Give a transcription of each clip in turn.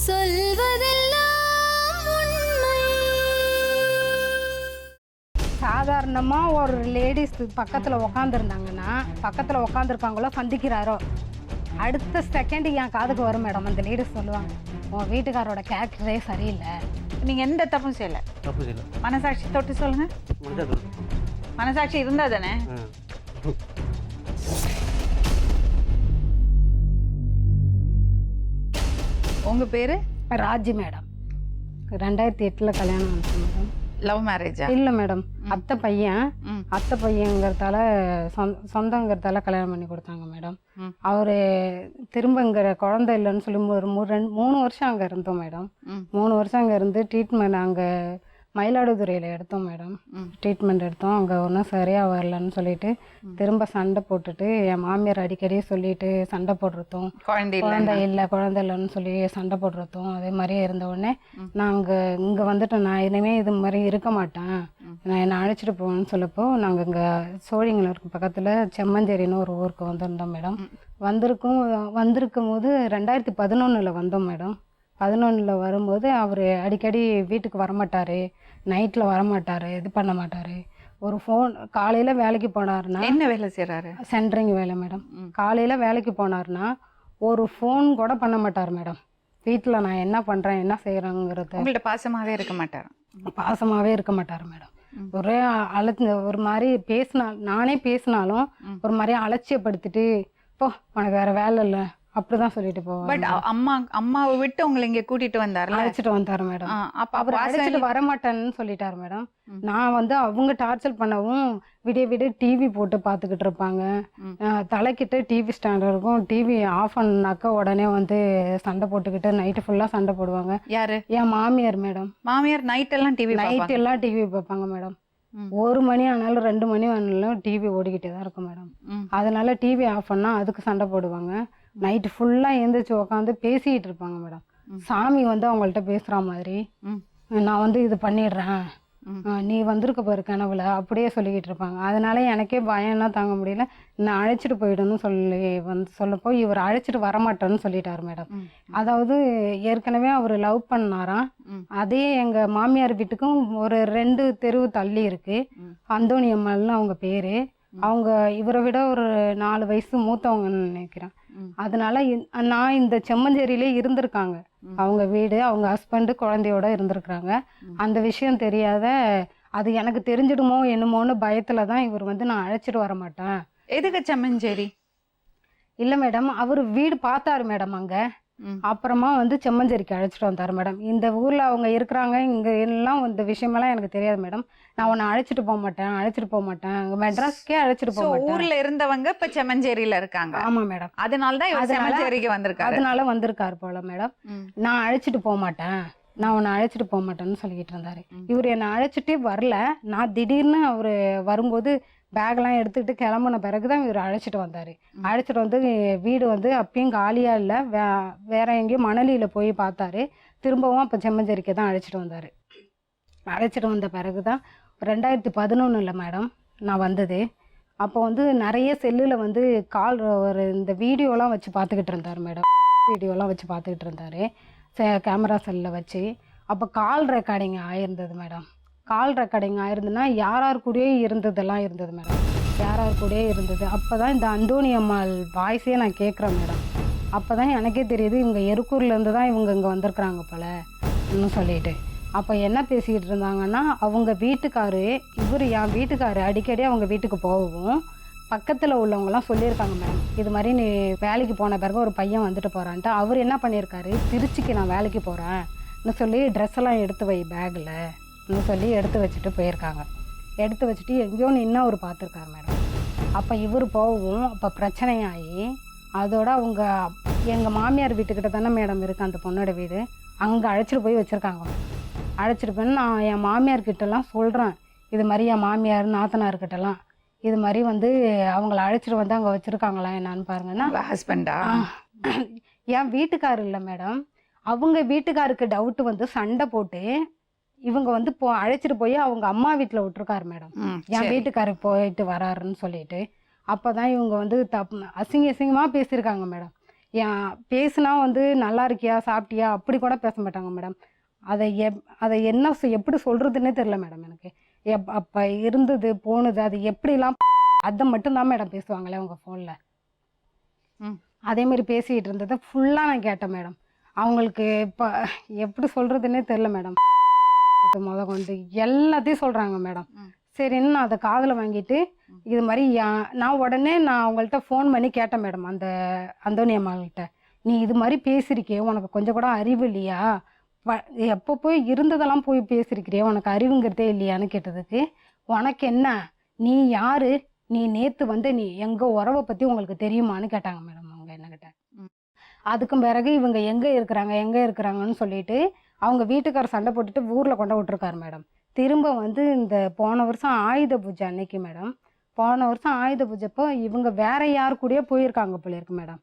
சொல்வதெல்லாம் உண்மை. சாதாரணமாக ஒரு லேடிஸ் பக்கத்தில் உக்காந்துருந்தாங்கன்னா பக்கத்தில் உக்காந்துருக்காங்களோ சந்திக்கிறாரோ அடுத்த செகண்ட் என் காதுக்கு வரும் மேடம். அந்த லேடிஸ் சொல்லுவாங்க, உன் வீட்டுக்காரோட கேரக்டரே சரியில்லை. நீங்க எந்த தப்பும் செய்யல. மனசாட்சி தொட்டு சொல்லுங்க. மனசாட்சி இருந்தா தானே. உங்க பேரு? ராஜி மேடம். 2008 கல்யாணம் ஆச்சு மேடம். லவ் மேரேஜா? இல்லை மேடம், அத்தை பையங்கிறதால சொந்தங்கிறதால கல்யாணம் பண்ணி கொடுத்தாங்க மேடம். அவரு திரும்ப இங்கே குழந்தை இல்லைன்னு சொல்லி ஒரு 3 வருஷம் அங்கே இருந்தோம் மேடம். 3 வருஷம் அங்கே இருந்து ட்ரீட்மெண்ட் அங்கே மயிலாடுதுறையில் எடுத்தோம் மேடம். ட்ரீட்மெண்ட் எடுத்தோம். அங்கே ஒன்றும் சரியாக வரலன்னு சொல்லிட்டு திரும்ப சண்டை போட்டுட்டு என் மாமியார் அடிக்கடி சொல்லிட்டு சண்டை போடுறதும், குழந்தை இல்லைன்னு சொல்லி சண்டை போடுறதும் அதே மாதிரியே இருந்த உடனே நாங்கள் இங்கே வந்துட்டு நான் இனிமேல் இது மாதிரி இருக்க மாட்டேன், நான் என்னை அழைச்சிட்டு போவேன்னு சொல்லப்போ நாங்கள் இங்கே சோழிங்கலூருக்கு பக்கத்தில் செம்மஞ்சேரின்னு ஒரு ஊருக்கு வந்திருந்தோம் மேடம். வந்திருக்கும் போது 2011 வந்தோம் மேடம். 11 வரும்போது அவர் அடிக்கடி வீட்டுக்கு வரமாட்டார், நைட்டில் வரமாட்டார், இது பண்ண மாட்டார். ஒரு ஃபோன் காலையில் வேலைக்கு போனார்னா, என்ன வேலை செய்கிறாரு? சென்ட்ரிங் வேலை மேடம். காலையில் வேலைக்கு போனார்னா ஒரு ஃபோன் கூட பண்ண மாட்டார் மேடம். வீட்டில் நான் என்ன பண்ணுறேன் என்ன செய்கிறேங்கிறது உங்கள்கிட்ட பாசமாகவே இருக்க மாட்டார் மேடம். ஒரே ஒரு மாதிரி நானே பேசினாலும் ஒரு மாதிரி அலட்சியப்படுத்திட்டு போ உனக்கு வேறு வேலை இல்லை அப்படிதான் சொல்லிட்டு போவாங்க. பட் அம்மாவை விட்டு உங்களை இங்க கூட்டிட்டு வந்தாரு, அழைச்சிட்டு வந்தாரு மேடம். அப்ப அவர் அழைச்சிட்டு வரமாட்டேன்னு சொல்லிட்டாரு மேடம். நான் அவங்க டார்ச்சர் பண்ணவும் விடிய டிவி போட்டு பார்த்துக்கிட்டு இருப்பாங்க. தலைக்கிட்ட டிவி ஸ்டாண்ட் இருக்கும். டிவி ஆஃப் பண்ணாக்க உடனே சண்டை போட்டுக்கிட்டு நைட்டு ஃபுல்லா சண்டை போடுவாங்க. யாரு? என் மாமியார் மேடம். மாமியார் நைட் எல்லாம் டிவி பார்ப்பாங்க மேடம். 1 மணி ஆனாலும் 2 மணி ஆனாலும் டிவி ஓடிக்கிட்டே தான் இருக்கும் மேடம். அதனால டிவி ஆஃப் பண்ணா அதுக்கு சண்டை போடுவாங்க. நைட்டு ஃபுல்லாக எழுந்திரிச்சு உட்காந்து பேசிக்கிட்டு இருப்பாங்க மேடம். சாமி அவங்கள்ட்ட பேசுகிற மாதிரி நான் இது பண்ணிடுறேன், நீ வந்திருக்க பாரு கனவுல அப்படியே சொல்லிக்கிட்டு இருப்பாங்க. அதனால எனக்கே பயம்னா தாங்க முடியல. நான் அழைச்சிட்டு போயிடணும்னு சொல்லப்போ இவர் அழைச்சிட்டு வரமாட்டேன்னு சொல்லிட்டாரு மேடம். அதாவது ஏற்கனவே அவர் லவ் பண்ணாராம். அதே எங்கள் மாமியார் வீட்டுக்கும் ஒரு 2 தெருவு தள்ளி இருக்கு. அந்தோணி அம்மாள்னு அவங்க பேரு. அவங்க இவரை விட ஒரு 4 வயசு மூத்தவங்கன்னு நினைக்கிறேன். அதனால நான் இந்த செம்மஞ்சேரியிலே இருந்திருக்காங்க. அவங்க வீடு, அவங்க ஹஸ்பண்டு குழந்தையோட இருந்திருக்கிறாங்க. அந்த விஷயம் தெரியாத அது எனக்கு தெரிஞ்சிடுமோ என்னமோன்னு பயத்துல தான் இவர் நான் அழைச்சிட்டு வர மாட்டேன். எதுக்கு செம்மஞ்சேரி? இல்லை மேடம், அவர் வீடு பார்த்தாரு மேடம் அங்கே. அப்புறமா செம்மஞ்சேரிக்கு அழைச்சிட்டு வந்தாரு மேடம். இந்த ஊர்ல அவங்க இருக்கிறாங்க, இங்க எல்லாம் இந்த விஷயமெல்லாம் எனக்கு தெரியாது மேடம். நான் உன்னை அழைச்சிட்டு போக மாட்டேன் அங்க மெட்ராஸ்க்கே அழைச்சிட்டு போக மாட்டேன். ஊர்ல இருந்தவங்க இப்ப செம்மஞ்சேரியில இருக்காங்க. ஆமா மேடம். அதனாலதான் செம்மஞ்சேரிக்கு வந்திருக்காரு. அதனால வந்திருக்காரு போல மேடம். நான் அழைச்சிட்டு போக மாட்டேன், நான் உன்னை அழைச்சிட்டு போக மாட்டேன்னு சொல்லிக்கிட்டு இருந்தாரு. இவர் என்னை அழைச்சிட்டே வரல. நான் திடீர்னு அவரு வரும்போது பேக்லாம் எடுத்துக்கிட்டு கிளம்புன பிறகுதான் இவர் அழைச்சிட்டு வந்தார். அழைச்சிட்டு வீடு அப்பயும் காலியாக இல்லை, வேற எங்கேயும் மணலியில் போய் பார்த்தாரு. திரும்பவும் அப்போ செம்மஞ்சேரிக்கை தான் அழைச்சிட்டு வந்தார். அழைச்சிட்டு வந்த பிறகு தான் 2011 மேடம் நான் வந்தது. அப்போ நிறைய செல்லில் கால் ஒரு இந்த வீடியோலாம் வச்சு பார்த்துக்கிட்டு இருந்தார் மேடம். வீடியோலாம் வச்சு பார்த்துக்கிட்டு இருந்தார் கேமரா செல்லில் வச்சு. அப்போ கால் ரெக்கார்டிங் ஆயிருந்தது மேடம். கால் ரெக்கார்டிங் ஆயிருந்துன்னா யார் கூடயே இருந்ததெல்லாம் இருந்தது மேடம். யார் கூடயே இருந்தது. அப்போ தான் இந்த அந்தோணி அம்மாள் வாய்ஸே நான் கேட்குறேன் மேடம். அப்போ தான் எனக்கே தெரியுது இவங்க எருக்கூர்லேருந்து தான் இவங்க இங்கே வந்திருக்குறாங்க போல இன்னும் சொல்லிட்டு. அப்போ என்ன பேசிக்கிட்டு இருந்தாங்கன்னா, அவங்க வீட்டுக்காரு என் வீட்டுக்காரு அடிக்கடி அவங்க வீட்டுக்கு போகவும் பக்கத்தில் உள்ளவங்கலாம் சொல்லியிருக்காங்க மேடம், இது மாதிரி நீ வேலைக்கு போன பிறகு ஒரு பையன் வந்துட்டு போகிறான்ட்டு. அவர் என்ன பண்ணியிருக்காரு, திருச்சிக்கு நான் வேலைக்கு போகிறேன்னு சொல்லி ட்ரெஸ்ஸெல்லாம் எடுத்து வை பேக்கில் சொல்லி எடுத்து வச்சுட்டு போயிருக்காங்க. எடுத்து வச்சுட்டு எங்கேயோ நின்று அவர் பார்த்துருக்காரு மேடம். அப்போ இவர் போகவும் அப்போ பிரச்சனையாகி அதோட அவங்க எங்கள் மாமியார் வீட்டுக்கிட்ட தானே மேடம் இருக்குது அந்த பொண்ணோட வீடு. அங்கே அழைச்சிட்டு போய் வச்சுருக்காங்க. அழைச்சிட்டு போய் நான் என் மாமியார்கிட்டலாம் சொல்கிறேன், இது மாதிரி என் மாமியார் நாத்தனார்கிட்டலாம் இது மாதிரி அவங்கள அழைச்சிட்டு அங்கே வச்சுருக்காங்களா என்னான்னு பாருங்கன்னா. ஹஸ்பண்டா? என் வீட்டுக்காரு இல்லை மேடம், அவங்க வீட்டுக்காருக்கு டவுட்டு சண்டை போட்டு இவங்க அழைச்சிட்டு போய் அவங்க அம்மா வீட்டில் விட்டுருக்காரு மேடம். என் வீட்டுக்காரு போயிட்டு வராருன்னு சொல்லிட்டு. அப்போ தான் இவங்க அசிங்கமாக பேசியிருக்காங்க மேடம். பேசுனா வந்து நல்லா இருக்கியா சாப்பிட்டியா அப்படி கூட பேச மாட்டாங்க மேடம். அதை என்ன எப்படி சொல்கிறதுன்னே தெரில மேடம் எனக்கு. அப்போ இருந்தது போனது அது எப்படிலாம் அதை மட்டும்தான் மேடம் பேசுவாங்களே உங்கள் ஃபோனில். அதேமாரி பேசிகிட்டு இருந்ததை ஃபுல்லாக நான் கேட்டேன் மேடம். அவங்களுக்கு இப்போ எப்படி சொல்கிறதுன்னே தெரில மேடம். முத கொண்டு எல்லாத்தையும் சொல்கிறாங்க மேடம். சரின்னு நான் அதை காதில் வாங்கிட்டு இது மாதிரி நான் உடனே அவங்கள்ட்ட ஃபோன் பண்ணி கேட்டேன் மேடம். அந்த அந்தோனி அம்மாள்கிட்ட, நீ இது மாதிரி பேசியிருக்கியே உனக்கு கொஞ்சம் கூட அறிவு இல்லையா, எப்போ போய் இருந்ததெல்லாம் போய் பேசியிருக்கிறியே உனக்கு அறிவுங்கிறதே இல்லையான்னு கேட்டதுக்கு, உனக்கு என்ன, நீ யாரு, நீ நேற்று வந்து நீ எங்கள் உறவை பற்றி உங்களுக்கு தெரியுமான்னு கேட்டாங்க மேடம் அவங்க என்னக்கிட்ட. அதுக்கும் பிறகு இவங்க எங்கே இருக்கிறாங்கன்னு சொல்லிட்டு அவங்க வீட்டுக்கார சண்டை போட்டுட்டு ஊரில் கொண்டு விட்டுருக்காரு மேடம். திரும்ப வந்து இந்த போன வருஷம் ஆயுத பூஜை அன்னைக்கு மேடம், போன வருஷம் ஆயுத பூஜைப்போ இவங்க வேற யார் கூடயே போயிருக்காங்க போல இருக்கு மேடம்.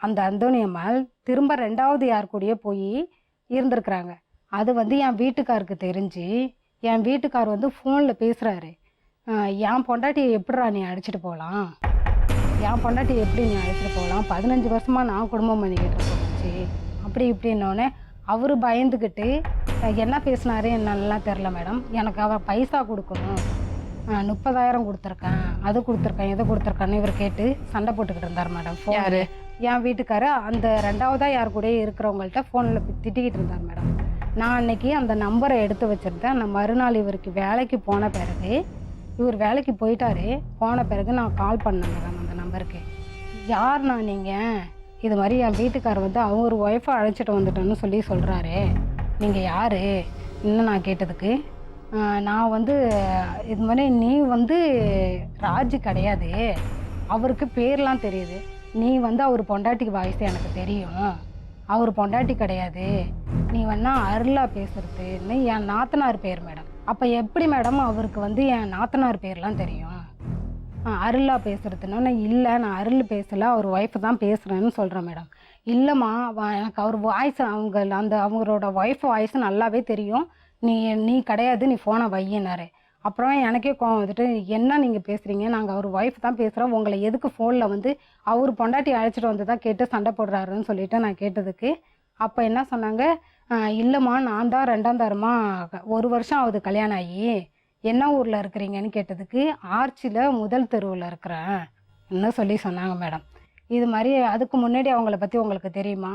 அந்த அந்தோனி அம்மாள் திரும்ப 2வது யார் கூடயே போய் இருந்திருக்கிறாங்க. அது வந்து என் வீட்டுக்காருக்கு தெரிஞ்சு என் வீட்டுக்கார் வந்து ஃபோனில் பேசுகிறாரு, என் பொண்டாட்டியை எப்படிடா நீ அழைச்சிட்டு போகலாம், என் பொண்டாட்டியை எப்படி நீ அழைச்சிட்டு போகலாம், 15 வருஷமாக நான் குடும்பம் பண்ணிக்கிட்டு இருந்துச்சு அப்படி இப்படின்னோடனே அவர் பயந்துக்கிட்டு என்ன பேசினாரு என்னெல்லாம் தெரில மேடம். எனக்கு அவர் பைசா கொடுக்கணும், 30,000 கொடுத்துருக்கேன், அது கொடுத்துருக்கேன், இதை கொடுத்துருக்கேன்னு இவர் கேட்டு சண்டை போட்டுக்கிட்டு இருந்தார் மேடம். யாரு? என் வீட்டுக்காரு அந்த 2வதா யார் கூட இருக்கிறவங்கள்ட்ட ஃபோனில் திட்டிக்கிட்டு இருந்தார் மேடம். நான் அன்னைக்கு அந்த நம்பரை எடுத்து வச்சுருந்தேன். அந்த மறுநாள் இவருக்கு வேலைக்கு போன பிறகு, இவர் வேலைக்கு போயிட்டாரு, போன பிறகு நான் கால் பண்ணேன் மேடம் அந்த நம்பருக்கு. யார்ண்ணா நீங்கள், இது மாதிரி என் வீட்டுக்காரர் வந்து அவர் ஒய்ஃபை அழைச்சிட்டு வந்துட்டேன்னு சொல்லி சொல்கிறாரு, நீங்கள் யார் இன்னும் நான் கேட்டதுக்கு, நான் வந்து இது மாதிரி நீ வந்து ராஜு கிடையாது, அவருக்கு பேர்லாம் தெரியுது, நீ வந்து அவர் பொண்டாட்டிக்கு வாய்ஸ் எனக்கு தெரியும், அவர் பொண்டாட்டி கிடையாது, நீ வேணா அருளா பேசுறதுன்னு என் நாத்தனார் பேர் மேடம். அப்போ எப்படி மேடம் அவருக்கு வந்து என் நாத்தனார் பேர்லாம் தெரியும், அருளா பேசுறதுன்னு. இல்லை நான் அருள் பேசலை, அவர் ஒய்ஃபை தான் பேசுகிறேன்னு சொல்கிறேன் மேடம். இல்லைம்மா எனக்கு அவர் வாய்ஸ் அவங்களோட ஒய்ஃப் வாய்ஸ் நல்லாவே தெரியும், நீ கிடையாது, நீ ஃபோனை வையினாரு. அப்புறம் எனக்கே கோவம் வந்துட்டு, என்ன நீங்கள் பேசுகிறீங்க, நாங்கள் அவர் ஒய்ஃப் தான் பேசுகிறோம், உங்களை எதுக்கு ஃபோனில் வந்து அவர் பொண்டாட்டி அழைச்சிட்டு வந்து தான் கேட்டு சண்டை போடுறாருன்னு சொல்லிட்டு நான் கேட்டதுக்கு, அப்போ என்ன சொன்னாங்க, இல்லைம்மா நான் தான் 2ஆம் தரமாக 1 வருஷம் ஆகுது கல்யாணம் ஆகி, என்ன ஊரில் இருக்கிறீங்கன்னு கேட்டதுக்கு, ஆர்ச்சியில் முதல் தெருவில் இருக்கிறேன் இன்னும் சொல்லி சொன்னாங்க மேடம். இது மாதிரி அதுக்கு முன்னாடி அவங்கள பற்றி உங்களுக்கு தெரியுமா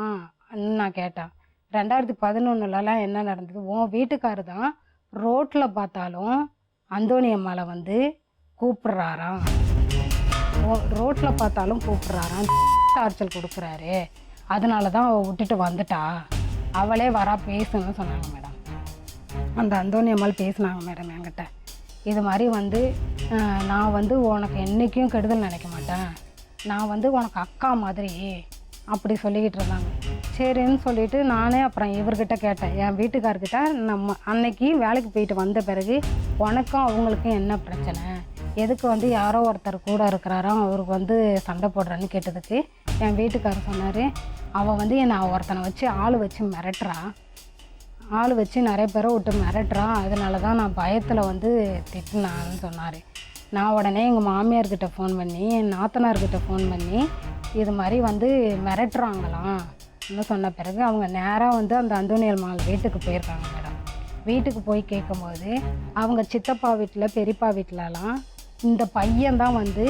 நான் கேட்டேன். 2011லலாம் என்ன நடந்தது, உன் வீட்டுக்காரர் தான் ரோட்டில் பார்த்தாலும் அந்தோனி அம்மாவை வந்து கூப்பிட்றாராம், ரோட்டில் பார்த்தாலும் கூப்பிட்றாராம், டார்ச்சல் கொடுக்குறாரு, அதனால தான் அவள் விட்டுட்டு வந்துட்டா, அவளே வரா பேசுன்னு சொன்னாங்க மேடம். அந்த அந்தோனி அம்மாள் பேசுனாங்க மேடம் என்கிட்ட. இது மாதிரி வந்து நான் வந்து உனக்கு என்றைக்கும் கெடுதல் நினைக்க மாட்டேன், நான் வந்து உனக்கு அக்கா மாதிரி அப்படி சொல்லிக்கிட்டு இருந்தாங்க. சரின்னு சொல்லிவிட்டு நானே அப்புறம் இவர்கிட்ட கேட்டேன், என் வீட்டுக்கார்கிட்ட, நம்ம அன்னைக்கு வேலைக்கு போயிட்டு வந்த பிறகு உனக்கும் அவங்களுக்கும் என்ன பிரச்சனை, எதுக்கு வந்து யாரோ ஒருத்தர் கூட இருக்கிறாராம் அவருக்கு வந்து சண்டை போடுறான்னு கேட்டதுக்கு என் வீட்டுக்காரர் சொன்னார், அவள் வந்து என்னை ஒருத்தனை வச்சு ஆள் வச்சு மிரட்டுறா, ஆள் வச்சு நிறைய பேரை விட்டு மிரட்டுறான், அதனால தான் நான் பயத்தில் வந்து திட்டினான்னு சொன்னார். நான் உடனே எங்கள் மாமியார்கிட்ட ஃபோன் பண்ணி என் நாத்தனார்கிட்ட ஃபோன் பண்ணி இது மாதிரி வந்து மிரட்டுறாங்களாம் இன்னும் சொன்ன பிறகு அவங்க நேராக வந்து அந்த அந்தோனி அம்மாள் வீட்டுக்கு போயிருக்காங்க மேடம். வீட்டுக்கு போய் கேட்கும்போது அவங்க சித்தப்பா வீட்டில் பெரியப்பா வீட்டிலலாம் இந்த பையன்தான் வந்து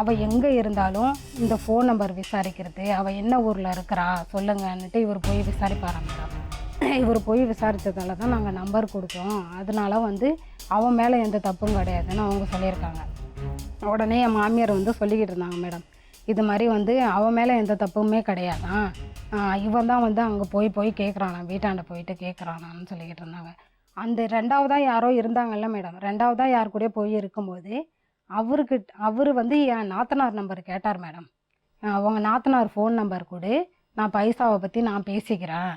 அவள் எங்கே இருந்தாலும் இந்த ஃபோன் நம்பர் விசாரிக்கிறது, அவள் என்ன ஊரில் இருக்கிறா சொல்லுங்கன்னுட்டு இவர் போய் விசாரிப்பாராம் மேடம். இவர் போய் விசாரித்ததால தான் நாங்கள் நம்பர் கொடுத்தோம், அதனால வந்து அவன் மேலே எந்த தப்பும் கிடையாதுன்னு அவங்க சொல்லியிருக்காங்க. உடனே என் மாமியார் வந்து சொல்லிக்கிட்டு இருந்தாங்க மேடம், இது மாதிரி வந்து அவன் மேலே எந்த தப்புமே கிடையாதான், இவன் தான் வந்து அங்கே போய் கேட்குறானா, வீட்டாண்ட போயிட்டு கேட்குறானான்னு சொல்லிக்கிட்டு இருந்தாங்க. அந்த 2வதா யாரோ இருந்தாங்கல்ல மேடம், 2வதா யார் கூட போய் இருக்கும்போது அவர் வந்து என் நாத்தனார் நம்பர் கேட்டார் மேடம். உங்கள் நாத்தனார் ஃபோன் நம்பர் கொடு, நான் பைசாவை பற்றி நான் பேசிக்கிறேன்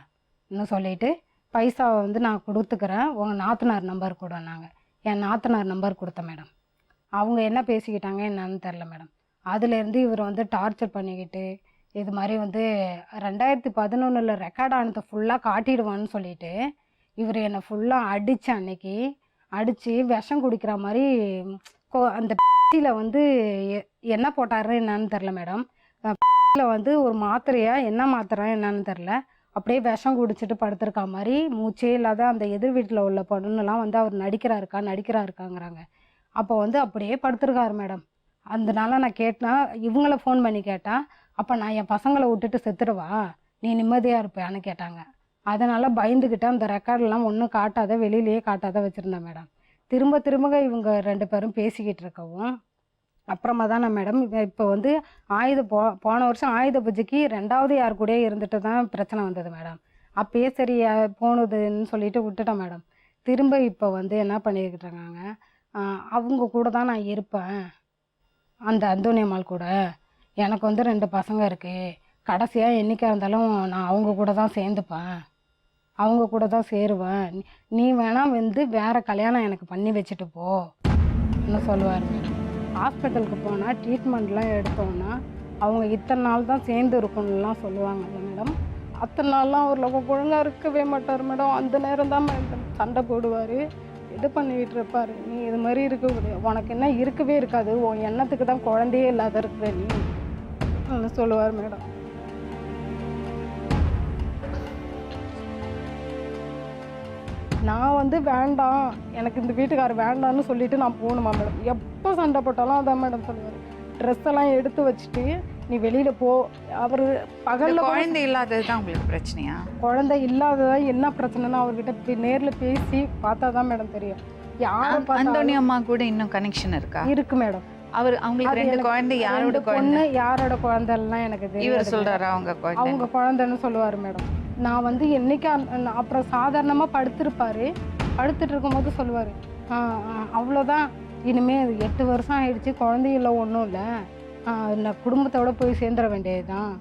இன்னும் சொல்லிவிட்டு பைசாவை வந்து நான் கொடுத்துக்கிறேன், உங்கள் நாத்தனார் நம்பர் கொடுன்னாங்க. என் நாத்தனார் நம்பர் கொடுத்தேன் மேடம். அவங்க என்ன பேசிக்கிட்டாங்க என்னன்னு தெரில மேடம். அதுலேருந்து இவர் வந்து டார்ச்சர் பண்ணிக்கிட்டு இது மாதிரி வந்து 2011 ரெக்கார்ட் ஆனதை ஃபுல்லாக காட்டிடுவான்னு சொல்லிட்டு இவர் என்னை ஃபுல்லாக அடித்து அன்னைக்கு அடித்து விஷம் குடிக்கிற மாதிரி அந்த வந்து என்ன போட்டாரு என்னன்னு தெரில மேடம், வந்து ஒரு மாத்திரையா என்ன மாத்திரை என்னன்னு தெரில, அப்படியே விஷம் குடிச்சிட்டு படுத்திருக்கா மாதிரி மூச்சே இல்லாத அந்த எதிர் வீட்டில் உள்ள பொண்ணுலாம் வந்து அவர் நடிக்கிறாருக்காங்கிறாங்க. அப்போ வந்து அப்படியே படுத்திருக்காரு மேடம். அதனால நான் கேட்டேன், இவங்கள ஃபோன் பண்ணி கேட்டேன், அப்போ நான் என் பசங்களை விட்டுட்டு செத்துடுவா, நீ நிம்மதியாக இருப்பியான்னு கேட்டாங்க. அதனால் பயந்துக்கிட்டு அந்த ரெக்கார்டெலாம் ஒன்றும் காட்டாத, வெளியிலேயே காட்டாத வச்சுருந்தேன் மேடம். திரும்ப திரும்ப இவங்க 2 பேரும் பேசிக்கிட்டு இருக்கவும் அப்புறமா தான் நான் மேடம் இப்போ வந்து போன வருஷம் ஆயுத பூஜைக்கு 2வது யார் கூடயே இருந்துட்டு தான் பிரச்சனை வந்தது மேடம். அப்பயே சரி போனதுன்னு சொல்லிட்டு விட்டுட்டேன் மேடம். திரும்ப இப்போ வந்து என்ன பண்ணிக்கிட்டு இருக்காங்க, அவங்க கூட தான் நான் இருப்பேன், அந்த அந்தோணி அம்மாள் கூட. எனக்கு வந்து 2 பசங்க இருக்குது, கடைசியாக என்றைக்கா இருந்தாலும் நான் அவங்க கூட தான் சேர்ந்துப்பேன், அவங்க கூட தான் சேருவேன், நீ வேணா வந்து வேறு கல்யாணம் எனக்கு பண்ணி வச்சுட்டு போன்னு சொல்லுவார் மேடம். ஹாஸ்பிட்டலுக்கு போனால் ட்ரீட்மெண்ட்லாம் எடுத்தோன்னா அவங்க இத்தனை நாள் தான் சேர்ந்து இருக்கணும்லாம் சொல்லுவாங்கல்ல மேடம். அத்தனை நாள்லாம் அவர் ஒழுங்காக இருக்கவே மாட்டார் மேடம். அந்த நேரம் தான் மேடம் சண்டை போடுவார், இது பண்ணிக்கிட்டு இருப்பார். நீ இது மாதிரி இருக்க, உனக்கு என்ன இருக்கவே இருக்காது, உன் எண்ணத்துக்கு தான் குழந்தையே இல்லாத இருக்கிற நீ சொல்லுவார் மேடம். நான் வந்து வேண்டாம், எனக்கு இந்த வீட்டுக்காரர் வேண்டான்னு சொல்லிட்டு நான் போகணுமா மேடம். எப்போ சண்டை போட்டாலும் அதான் மேடம் சொல்லுவார், ட்ரெஸ் எல்லாம் எடுத்து வச்சுட்டு நீ வெளியில் போ. அவர் பகலில் குழந்தை இல்லாதது தான் உங்களுக்கு பிரச்சனையா? குழந்தை இல்லாததான் என்ன பிரச்சனைன்னா அவர்கிட்ட நேரில் பேசி பார்த்தா தான் மேடம் தெரியும். யாரும் அந்தோணி அம்மா கூட இன்னும் கனெக்ஷன் இருக்கா? இருக்கு மேடம். அவங்களுக்கு 2 குழந்தை, யாரோட பொண்ணு யாரோட குழந்தைலாம் எனக்கு தெரியும். இவர் சொல்றாரா அவங்க குழந்தைன்னு சொல்லுவார் மேடம். நான் வந்து என்னைக்கு அப்புறம் சாதாரணமாக படுத்துட்டு இருக்கும்போது சொல்லுவார், அவ்வளோதான், இனிமேல் 8 வருஷம் ஆயிடுச்சு, குழந்தையில ஒன்றும் இல்லை, நான் குடும்பத்தோட போய் சேர்ந்துட வேண்டியதுதான்.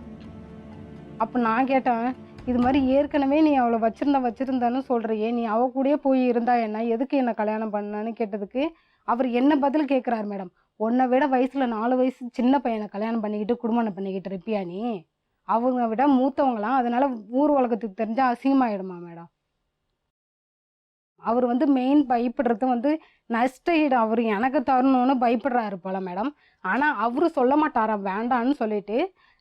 அப்போ நான் கேட்டேன், இது மாதிரி ஏற்கனவே நீ அவளை வச்சிருந்தான்னு சொல்கிறியே, நீ அவ கூடயே போய் இருந்தா என்ன, எதுக்கு என்னை கல்யாணம் பண்ணான்னு கேட்டதுக்கு அவர் என்ன பதில் கேட்குறாரு மேடம், உன்னை விட வயசில் 4 வயசு சின்ன பையனை கல்யாணம் பண்ணிக்கிட்டு குடும்பம் பண்ணிக்கிட்டு இருப்பியா நீ, அவங்க விட மூத்தவங்களாம், அதனால ஊர் உலகத்துக்கு தெரிஞ்சால் அசிங்கமாயிடுமா மேடம். அவர் வந்து மெயின் பயப்படுறது வந்து நஷ்ட ஈடு அவர் எனக்கு தரணும்னு பயப்படுறாரு போல மேடம். ஆனால் அவரு சொல்ல மாட்டாராம் வேண்டான்னு சொல்லிட்டு,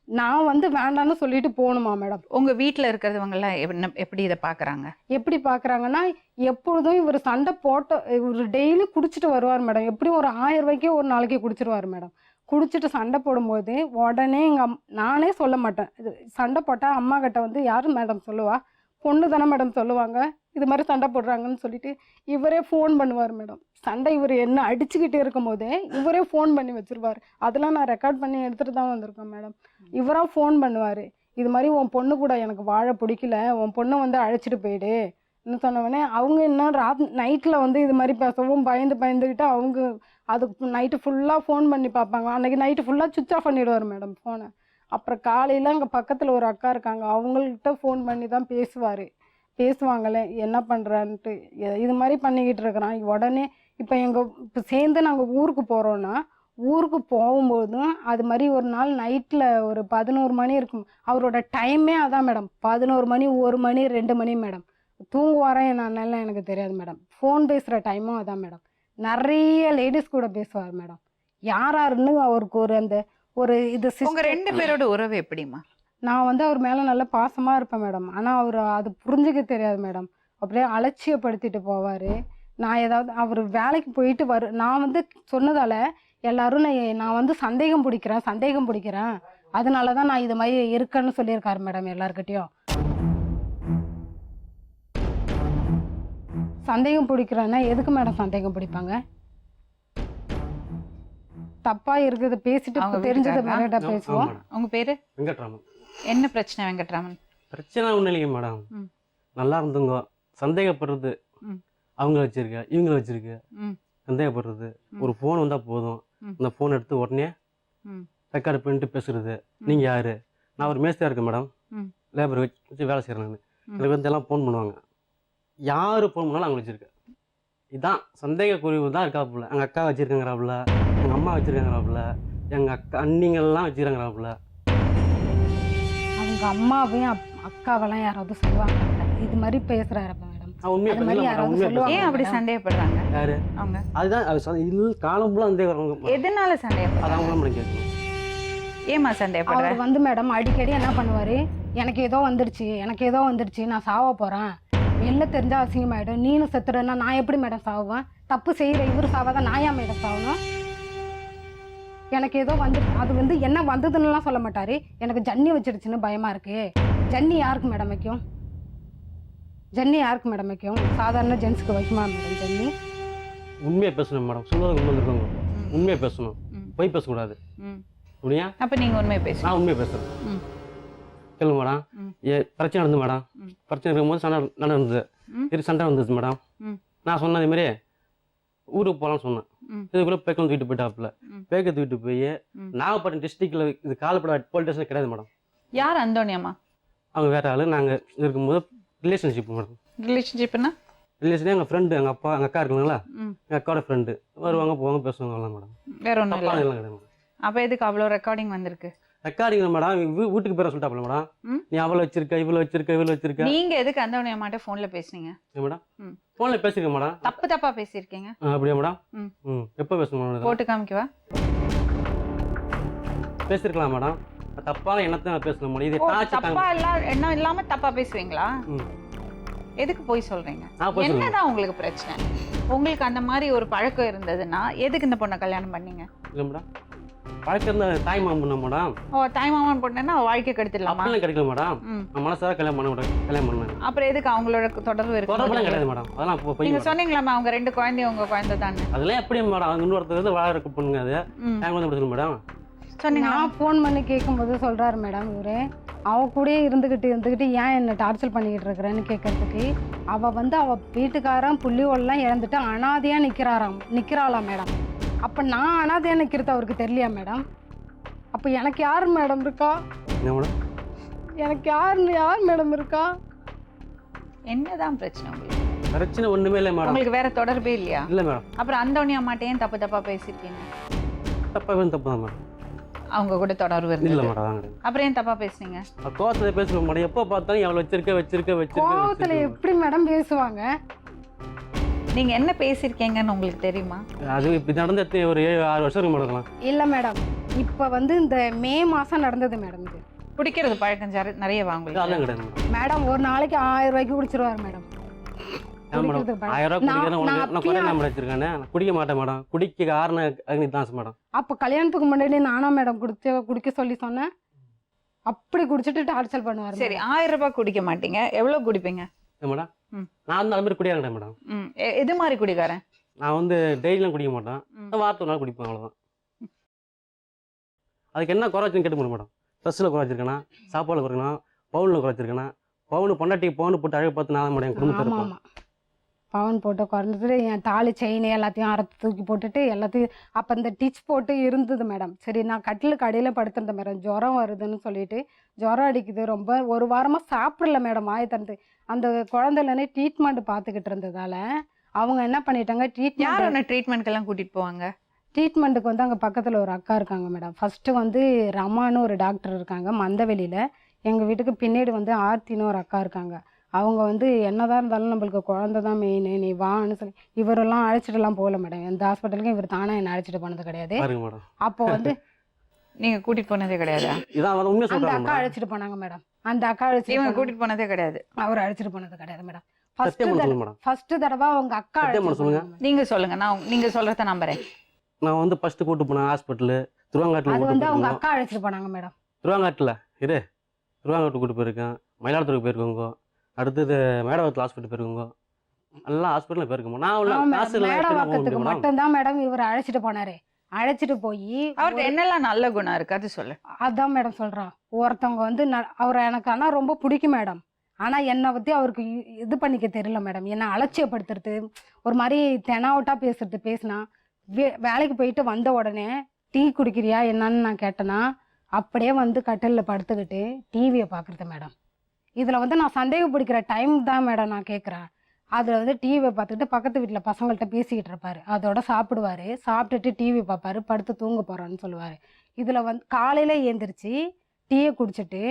நான் வந்து வேண்டான்னு சொல்லிட்டு போகணுமா மேடம். உங்கள் வீட்டில் இருக்கிறவங்களாம் எப்படி இதை பார்க்குறாங்க? எப்படி பார்க்குறாங்கன்னா, எப்பொழுதும் இவர் சண்டை இவர் டெய்லி குடிச்சிட்டு வருவார் மேடம். எப்படியும் ஒரு 1000 ரூபாய்க்கே ஒரு நாளைக்கு குடிச்சிருவார் மேடம். குடிச்சிட்டு சண்டை போடும்போது உடனே நானே சொல்ல மாட்டேன், இது சண்டை போட்டால் அம்மா கிட்ட வந்து யாரும் மேடம் சொல்லுவா, பொண்ணு தானே மேடம் சொல்லுவாங்க, இது மாதிரி சண்டை போடுறாங்கன்னு சொல்லிட்டு இவரே ஃபோன் பண்ணுவார் மேடம். சண்டை இவர் என்ன அடிச்சுக்கிட்டு இருக்கும் போதே இவரே ஃபோன் பண்ணி வச்சிருவார். அதெல்லாம் நான் ரெக்கார்ட் பண்ணி எடுத்துகிட்டு தான் வந்திருக்கேன் மேடம். இவராக ஃபோன் பண்ணுவார், இது மாதிரி உன் பொண்ணு கூட எனக்கு வாழ பிடிக்கல, உன் பொண்ணை வந்து அழைச்சிட்டு போயிடு சொன்னவொடனே அவங்க இன்னும் நைட்டில் வந்து இது மாதிரி பேசவும் பயந்துக்கிட்டு அவங்க அதுக்கு நைட்டு ஃபுல்லாக ஃபோன் பண்ணி பார்ப்பாங்க. அன்றைக்கி நைட்டு ஃபுல்லாக சுவிட்ச் ஆஃப் பண்ணிவிடுவார் மேடம் ஃபோனை. அப்புறம் காலையில் அங்கே பக்கத்தில் ஒரு அக்கா இருக்காங்க, அவங்கள்ட்ட ஃபோன் பண்ணி தான் பேசுவாங்களே என்ன பண்ணுறான்ட்டு. இது மாதிரி பண்ணிக்கிட்டு இருக்கிறான். உடனே இப்போ சேர்ந்து நாங்கள் ஊருக்கு போகிறோன்னா, ஊருக்கு போகும்போதும் அது மாதிரி ஒரு நாள் நைட்டில் ஒரு 11 மணி இருக்கும். அவரோட டைமே அதான் மேடம், 11 மணி 1 மணி 2 மணி மேடம். தூங்குவாரேன் என்னென்னலாம் எனக்கு தெரியாது மேடம். ஃபோன் பேசுகிற டைமும் அதான் மேடம். நிறைய லேடிஸ் கூட பேசுவார் மேடம். யாருன்னு அவருக்கு ஒரு இது உங்க 2 பேரோட உறவு எப்படிமா? நான் வந்து அவர் மேலே நல்ல பாசமாக இருப்பேன் மேடம். ஆனால் அவர் அது புரிஞ்சுக்க தெரியாது மேடம். அப்படியே அலட்சியப்படுத்திட்டு போவார். நான் ஏதாவது அவர் வேலைக்கு போயிட்டு நான் வந்து சொன்னதால் எல்லாரும் நான் வந்து சந்தேகம் பிடிக்கிறேன், அதனால தான் நான் இது மாதிரி இருக்கேன்னு சொல்லியிருக்காரு மேடம் எல்லாருக்கிட்டையும். சந்தேகம் பிடிக்கிறேன்னா எதுக்கு மேடம் சந்தேகம் பிடிப்பாங்க? தப்பா இருக்குது பேசிட்டு தெரிஞ்சதை மேடம் பேசுவோம். உங்க பேரு? வெங்கட்ராமன். என்ன பிரச்சனை வெங்கட்ராமன்? பிரச்சனை ஒன்றும் இல்லைங்க மேடம், நல்லா இருந்துங்க, சந்தேகப்படுறது, அவங்கள வச்சிருக்க இவங்கள வச்சிருக்க சந்தேகப்படுறது. ஒரு ஃபோன் வந்தால் போதும், அந்த ஃபோன் எடுத்து உடனே ரெக்கார்டு பண்ணிட்டு பேசுறது. நீங்கள் யார்? நான் ஒரு மேஸ்திரியாக இருக்கேன் மேடம், லேபர் வச்சு வேலை செய்கிறேன். நான் எனக்கு வந்து எல்லாம் ஃபோன் பண்ணுவாங்க, யார் ஃபோன் பண்ணாலும் அவங்க வச்சுருக்கேன். இதுதான் சந்தேக குறிவு தான் இருக்காப்புல. எங்கள் அக்கா வச்சுருக்காங்கிறாப்புல, எங்கள் அம்மா வச்சுருக்காங்கிறாப்புல, எங்கள் அண்ணிங்கள்லாம் வச்சுருக்காங்கிறாப்புல. அவங்க அம்மாவையும் அக்காவெல்லாம் யாராவது சொல்லுவாங்க இது மாதிரி பேசுகிறாரு மேடம். ஏன் அப்படி சந்தேகப்படுறாங்க? யாரு அவங்க? அதுதான் காலம் ஃபுல்லாக சந்தேகம். எதனால சந்தேகப்படுறாங்க? அது அவங்களாம் கேட்கணும். ஏமா சந்தேகப்படுற? அவர் வந்து மேடம் அடிக்கடி என்ன பண்ணுவார், எனக்கு ஏதோ வந்துடுச்சு நான் சாவ போகிறேன், வெளில தெரிஞ்சால் அசிங்கமாயிடும், நீனும் செத்துறேன்னா நான் எப்படி மேடம் சாவுவேன், தப்பு செய்கிற இவர் சாவாதான் நான் ஏன் மேடம் சாகணும், எனக்கு ஏதோ அது வந்து என்ன வந்ததுன்னுலாம் சொல்ல மாட்டார், எனக்கு ஜன்னி வச்சிடுச்சுன்னு பயமாக இருக்குது. ஜன்னி யாருக்கு மேடம் வைக்கும்? சாதாரண ஜென்ஸுக்கு வைக்குமா மேடம் ஜன்னி? உண்மையாக பேசணும் மேடம், சொல்லுறது உண்மை இருக்கவங்க உண்மையாக பேசணும், போய் பேசக்கூடாது. அப்படியா? அப்போ நீங்கள் உண்மையை பேசுங்க. நான் உண்மையாக பேசுகிறேன். கேளுங்க மேடம். பிரச்சனை நடந்து மேடம், பிரச்சனை இருக்கும்போது சண்டை நடந்தது, சண்டை வந்துச்சு மேடம். நான் சொன்ன அதே மாதிரி ஊருக்கு போகலான்னு சொன்னேன். இதுக்குள்ளே பேக்கெல்லாம் தூக்கிட்டு போயிட்டாப்புல. பேக்கை தூக்கிட்டு போய் நாகப்பட்டினம் டிஸ்ட்ரிக்டில் இது காலப்பட போலீஸ் ஸ்டேஷன் கிடையாது மேடம். யார் அந்தோனியம்மா? அவங்க வேற ஆள். நாங்கள் இருக்கும்போது ரிலேஷன்ஷிப் மேடம். ரிலேஷன்ஷிப்னா ரிலேஷனே எங்கள் ஃப்ரெண்டு, எங்கள் அப்பா எங்கள் அக்கா இருக்குங்களா, எங்கள் அக்காவோட ஃப்ரெண்டு வருவாங்க போவாங்க பேசுவாங்கலாம் மேடம். வேற ஒன்றும் இல்லை கிடையாது மேடம். அப்போ எதுக்கு அவ்வளோ ரெக்கார்டிங் வந்திருக்கு? ரெக்கார்டிங் மேடம் வீட்டுக்கு பேர சொல்லிட்டாப்ல மேடம், நீ அவளை வச்சிருக்க இவ்வளோ வச்சிருக்க. நீங்க எதுக்கு அந்தோனியம்மாட்ட ஃபோன்ல பேசுனீங்க மேடம்? ஃபோனில் பேசிருக்கேன் மேடம். தப்பா பேசியிருக்கீங்க. அப்படியா மேடம்? எப்போ பேசணும் மேடம்? போட்டு காமிக்கவா? பேசிருக்கலாம் மேடம். தப்பான எண்ணத்தை நான் பேசணும் மேடம். இது தப்பா எண்ணம் இல்லாம தப்பா பேசுவீங்களா? எதுக்கு போய் சொல்றீங்க? என்னதான் உங்களுக்கு பிரச்சனை? உங்களுக்கு அந்த மாதிரி ஒரு பழக்கம் இருந்ததுன்னா எதுக்கு இந்த பொண்ணை கல்யாணம் பண்ணீங்க? இல்லை மேடம், பழக்கம் இருந்தா தாய் மாமன் பண்ண மேடம். தாய் மாமன் பொண்ணுன்னா வாழ்க்கை கெடுத்துடலாமா? கிடைக்கல மேடம். நான் மனசார கல்யாணம் பண்ணேன். அப்புறம் எதுக்கு அவங்களோட தொடர்பு இருக்கு? கிடையாது மேடம். அதெல்லாம் நீங்க சொன்னீங்களாமா அவங்க 2 குழந்தை உங்க குழந்தை தானே? அதெல்லாம் எப்படி மேடம்? அவங்க இன்னொருத்தர் வாழறதுக்கு பொண்ணுங்க. அது நாங்கள் வந்து எப்படி மேடம் சொன்னீங்க? நான் ஃபோன் பண்ணி கேட்கும்போது சொல்றாரு மேடம், இவரு அவ கூட இருந்துக்கிட்டு ஏன் என்ன டார்ச்சர் பண்ணிக்கிட்டு இருக்கிறேன்னு கேட்கறதுக்கு, அவ வந்து அவ வீட்டுக்காரன் புள்ளியோடலாம் இழந்துட்டு அனாதையா நிக்கிறாளாம் மேடம். அப்ப நான் அனாதையா நிக்கிறது அவருக்கு தெரியலையா மேடம்? அப்ப எனக்கு யார் மேடம் இருக்கா? எனக்கு யார் மேடம் இருக்கா? என்னதான் பிரச்சனை உங்களுக்கு? பிரச்சனை ஒண்ணுமே இல்லை மேடம். உங்களுக்கு வேற தொடர்பே இல்லையா? இல்லை மேடம். அப்புறம் அந்தோனியா மாட்டேன் தப்பா பேசியிருக்கீங்க? தப்பு தான் மேடம். அவங்க கூட தொடர்பு இல்லை மேடம். அப்புறம் ஏன் தப்பா பேசுனீங்க? கோவத்துல பேசுவோம் மேடம். எப்போ பார்த்தாலும் எவ்வளோ வச்சிருக்க கோவத்துல எப்படி மேடம் பேசுவாங்க? நீங்க என்ன பேசியிருக்கீங்கன்னு உங்களுக்கு தெரியுமா? அது இப்படி நடந்து ஒரு 7-6 வருஷம் இருக்கு மேடம். இல்லை மேடம், இப்போ வந்து இந்த மே மாதம் நடந்தது மேடம். இது குடிக்கிறது பழக்கம் நிறைய வாங்குவீங்க? அதெல்லாம் கிடையாது மேடம். ஒரு நாளைக்கு 1000 ரூபாய்க்கு குடிச்சிருவாரு மேடம். 1000 ரூபாய் வச்சிருக்கானே, குடிக்க மாட்டேன் மேடம். குடிக்க காரணம் தான் மேடம். அப்போ கல்யாணத்துக்கு முன்னாடி நானா மேடம் குடிக்க சொல்லி சொன்னேன். அப்படி குடிச்சிட்டு டார்ச்சர் பண்ணுவார். சரி, 1000 ரூபாய் குடிக்க மாட்டீங்க, எவ்வளவு குடிப்பீங்க மேடம்? நான் வந்து அது மாதிரி குடியாரேன் மேடம். எது மாதிரி குடிக்காரன்? நான் வந்து டெய்லியும் குடிக்க மாட்டேன், வாரத்து ஒரு நாள் குடிப்பேன், அவ்வளோதான். அதுக்கு என்ன குறை வச்சுன்னு கேட்டு மேடம். ட்ரெஸ்ஸில் குறை வச்சிருக்கேனா, சாப்பாடு குறைக்கணும், பவுனில் குறை வச்சிருக்கேனா, பவுன் பொண்டாட்டி பவுன் போட்டு அழகு பார்த்து நான் முடியும் குடும்பத்தை இருப்பேன். பவுன் போட்டு குறைஞ்சிட்டு என் தாலி செயின் எல்லாத்தையும் அறுத்து தூக்கி போட்டுட்டு எல்லாத்தையும் அப்போ இந்த டிச் போட்டு இருந்தது மேடம். சரி, நான் கட்டிலுக்கு அடியில் படுத்திருந்தேன் மேடம். ஜுரம் வருதுன்னு சொல்லிட்டு ஜுரம் அடிக்குது ரொம்ப. ஒரு வாரமாக சாப்பிடல மேடம். ஆயத்தந்து அந்த குழந்தைலனே ட்ரீட்மெண்ட் பார்த்துக்கிட்டு இருந்ததால அவங்க என்ன பண்ணிட்டாங்க, ட்ரீட்மெண்ட்க்கெல்லாம் கூட்டிகிட்டு போவாங்க. ட்ரீட்மெண்ட்டுக்கு வந்து அங்கே பக்கத்தில் ஒரு அக்கா இருக்காங்க மேடம். ஃபஸ்ட்டு வந்து ரமான்னு ஒரு டாக்டர் இருக்காங்க மந்தவெளியில். எங்கள் வீட்டுக்கு பின்னாடி வந்து ஆர்த்தின்னு ஒரு அக்கா இருக்காங்க. அவங்க வந்து என்னதான் இருந்தாலும் நம்மளுக்கு குழந்தை தான் மெயின், நீ வான்னு சொல்லி இவரெல்லாம் அழைச்சிட்டுலாம் போகல மேடம். எந்த ஹாஸ்பிட்டலுக்கும் இவர் தானே என்னை அழைச்சிட்டு போனது கிடையாது. அப்போ வந்து நீங்கள் கூட்டிகிட்டு போனதே கிடையாது? அந்த அக்கா அழைச்சிட்டு போனாங்க மேடம். அந்த அக்கா அழைச்சிட்டு கூட்டிகிட்டு போனதே கிடையாது. அவர் அழைச்சிட்டு போனது கிடையாது மேடம். ஃபர்ஸ்ட் தடவை அவங்க அக்கா நீங்க சொல்லுங்க, நான் நீங்க சொல்றத நம்புறேன். நான் வந்து ஃபர்ஸ்ட் கூட்டு போனேன் ஹாஸ்பிட்டல் திருவாங்காட்டில். அது வந்து அவங்க அக்கா அழைச்சிட்டு போனாங்க மேடம். திருவாங்காட்டு கூட்டு போயிருக்கேன், மயிலாடுதுறைக்கு போயிருக்கோங்க, அடுத்தது மேடவாக்கத்தில் ஹாஸ்பிட்டல் போயிருக்கோங்க, எல்லாம் ஹாஸ்பிட்டலில் போயிருக்கோம். நான் மேடவாக்கத்துக்கு மட்டும்தான் மேடம் இவர் அழைச்சிட்டு போனாரு. அழைச்சிட்டு போய் அவருக்கு என்னெல்லாம் நல்ல குணம் இருக்கு அது சொல்லு. அதான் மேடம் சொல்றான். ஒருத்தவங்க வந்து அவரை எனக்கு ஆனால் ரொம்ப பிடிக்கும் மேடம். ஆனால் என்னை பற்றி அவருக்கு இது பண்ணிக்க தெரியல மேடம். என்னை அலட்சியப்படுத்துறது, ஒரு மாதிரி தெனாவட்டா பேசினா வேலைக்கு போயிட்டு வந்த உடனே டீ குடிக்கிறியா என்னன்னு நான் கேட்டேன்னா அப்படியே வந்து கட்டிலில் படுத்துக்கிட்டு டிவியை பார்க்குறது மேடம். இதில் வந்து நான் சந்தேகப்பிடிக்கிற டைம் தான் மேடம் நான் கேட்குறேன். அதில் வந்து டிவியை பார்த்துக்கிட்டு பக்கத்து வீட்டில் பசங்கள்கிட்ட பேசிக்கிட்டு இருப்பார். அதோட சாப்பிடுவார், சாப்பிட்டுட்டு டிவி பார்ப்பார், படுத்து தூங்க போகிறான்னு சொல்லுவார். இதில் வந்து காலையில் ஏந்திரிச்சு டீயை குடிச்சிட்டு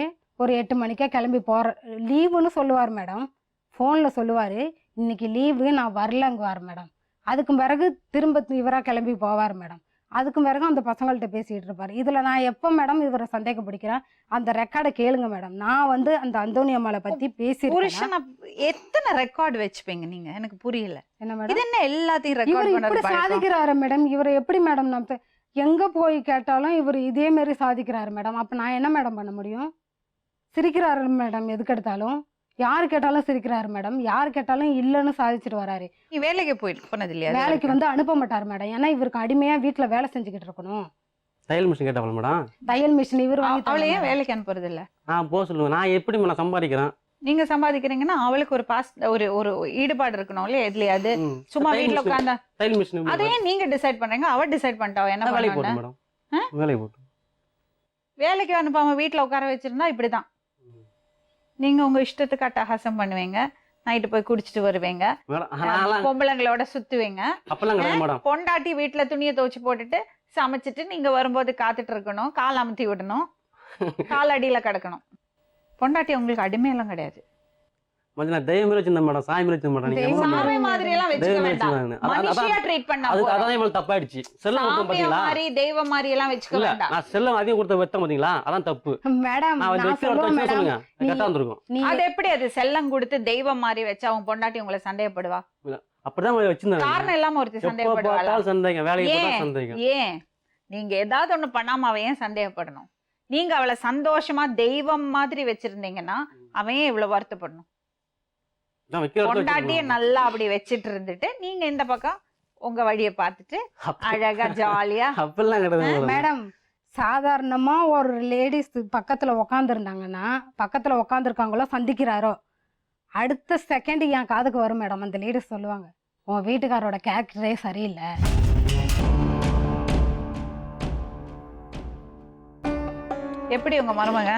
ஒரு 8 மணிக்கே கிளம்பி போகிற லீவுன்னு சொல்லுவார் மேடம். ஃபோனில் சொல்லுவார் இன்னைக்கு லீவு நான் வரலங்குவார் மேடம். அதுக்கு பிறகு திரும்ப இவராக கிளம்பி போவார் மேடம். அதுக்கு பிறகு அந்த பசங்கள்கிட்ட பேசிட்டு இருப்பாரு. இதுல நான் எப்போ மேடம் இவரை சந்தேகப்படுக்கிறேன்? அந்த ரெக்கார்டை கேளுங்க மேடம். நான் வந்து அந்த அந்தோனியம்மாளை பத்தி பேசியிருக்கேன். புருஷனை எத்தனை ரெக்கார்டு வச்சுப்பீங்க நீங்க? எனக்கு புரியல. என்ன இது மேடம் என்ன எல்லாத்தையும் இவர் ரெக்கார்ட் இப்படி பண்ணது பழக்கம்? சாதிக்கிறாரு மேடம்? இவரை எப்படி மேடம் நம்ம எங்க போய் கேட்டாலும் இவர் இதே மாதிரி சாதிக்கிறாரு மேடம். அப்ப நான் என்ன மேடம் பண்ண முடியும்? சிரிக்கிறாரு மேடம், எதுக்கு எடுத்தாலும் யாரு கேட்டாலும் சிரிக்கிறாரு மேடம், யாரு கேட்டாலும் இல்லைன்னு சாதிச்சுட்டு வராரு. நீ வேலைக்கு போனது இல்லையா? வேலைக்கு வந்து அனுப்ப மாட்டாரு மேடம். ஏன்னா இவருக்கு அடிமையா வீட்டுல வேலை செஞ்சுக்கிட்டு இருக்கணும். தையல் மிஷின் கேட்டாவல மேடம். தையல் மிஷின் இவர் வாங்கி அவளை தரணும் ஏன் மேடம். வேலைக்கு அனுப்புறது இல்ல? நான் போக சொல்லுவேன். நான் எப்படி நான் சம்பாதிக்கிறேன். நீங்க சம்பாதிக்கிறீங்கன்னா அவளுக்கு ஒரு ஒரு ஈடுபாடு இருக்கணும் இல்லையா? எதுலயாவது சும்மா தையல் வீட்டுல மிஷின் உட்காந்தா தையல் மிஷின் அதையே நீங்க டிசைட் பண்றீங்க? அவ டிசைட் பண்ணிட்டாவா என்ன வேலைக்கு போட்டு பண்ணணும்? மேடம். வேலைக்கு போட்டு வேலைக்கு அனுப்பாம வீட்டுல உட்கார வச்சிருந்தா இப்படிதான். நீங்க உங்க இஷ்டத்துக்கு அட்டகாசம் பண்ணுவீங்க, நைட்டு போய் குடிச்சிட்டு வருவீங்க, மேடம் நான்லாம் பொம்பளைங்களோட சுத்துவீங்க. அப்பெல்லாம் கிடையாது மேடம். பொண்டாட்டி வீட்டுல துணியை துவைச்சு போட்டுட்டு சமைச்சிட்டு நீங்க வரும்போது காத்துட்டு இருக்கணும், கால் அமுத்தி விடணும், கால் அடியில கிடக்கணும். பொண்டாட்டி உங்களுக்கு அடிமையெல்லாம் கிடையாது. கொஞ்சம் நான் தெய்வம் மாதிரி வச்சிருந்தேன் மேடம், சாமி மாதிரி வச்சிருந்தேன் மேடம். நீங்க தெய்வம் என்ன சாமி மாதிரி எல்லாம் வச்சுக்க தெய்வம் வேண்டாம். வச்சிருந்தாங்க. அதான் மனுஷியா ட்ரீட் பண்ணா அதுக்கு போதும். அதான் இவ்வளவு தப்பாயிடுச்சு. செல்லம் கொடுத்தேன் சாமியா பாத்தீங்களா? மாதிரி தெய்வம் மாதிரி எல்லாம் வச்சுக்க இல்ல வேண்டாம். நான் செல்லம் அதிகம் கொடுத்த வெத்தம் பாத்தீங்களா? அதான் தப்பு. மேடம் நான் நான் வச்சு சொல்லுவேன் மேடம், சொல்லுங்க கரெக்டா வந்திருக்கும். நீ அது எப்படி அது செல்லம் கொடுத்து தெய்வம் மாதிரி வச்சா அவன் பொண்டாட்டி உங்களை சந்தேகப்படுவா? அப்படிதான் வச்சிருந்தாங்க. காரணம் இல்லாம ஒருத்தி எப்போ சந்தேகப்படுவாளா? பார்த்தாலும் சந்தேகம், வேலைக்கு போட்டா ஏன்? சந்தேகம். ஏன் நீங்க ஏதாவது ஒண்ணு பண்ணாம அவன் ஏன் சந்தேகப்படணும்? நீங்க அவளை சந்தோஷமா தெய்வம் மாதிரி வச்சிருந்தீங்கன்னா அவன் ஏன் இவ்வளவு வருத்தப்படணும்? நான் வைக்கிற இடத்துல பொண்டாட்டிய வச்சிருக்கேன். நல்லா அப்படி வச்சிட்டு இருந்துட்டு நீங்க இந்த பக்கம் உங்க வழியை பார்த்துட்டு அழகா ஜாலியா. அப்பெல்லாம் கிடையாது மேடம். மேடம் சாதாரணமா ஒரு லேடிஸ் பக்கத்துல உக்காந்துருந்தாங்கன்னா, பக்கத்துல உக்காந்துருக்காங்களோ சந்திக்கிறாரோ, அடுத்த செகண்ட் என் காதுக்கு வரும் மேடம். அந்த லேடிஸ் சொல்லுவாங்க, உன் வீட்டுக்காரோட கேரக்டரே சரியில்லை. எப்படி உங்க மருமக?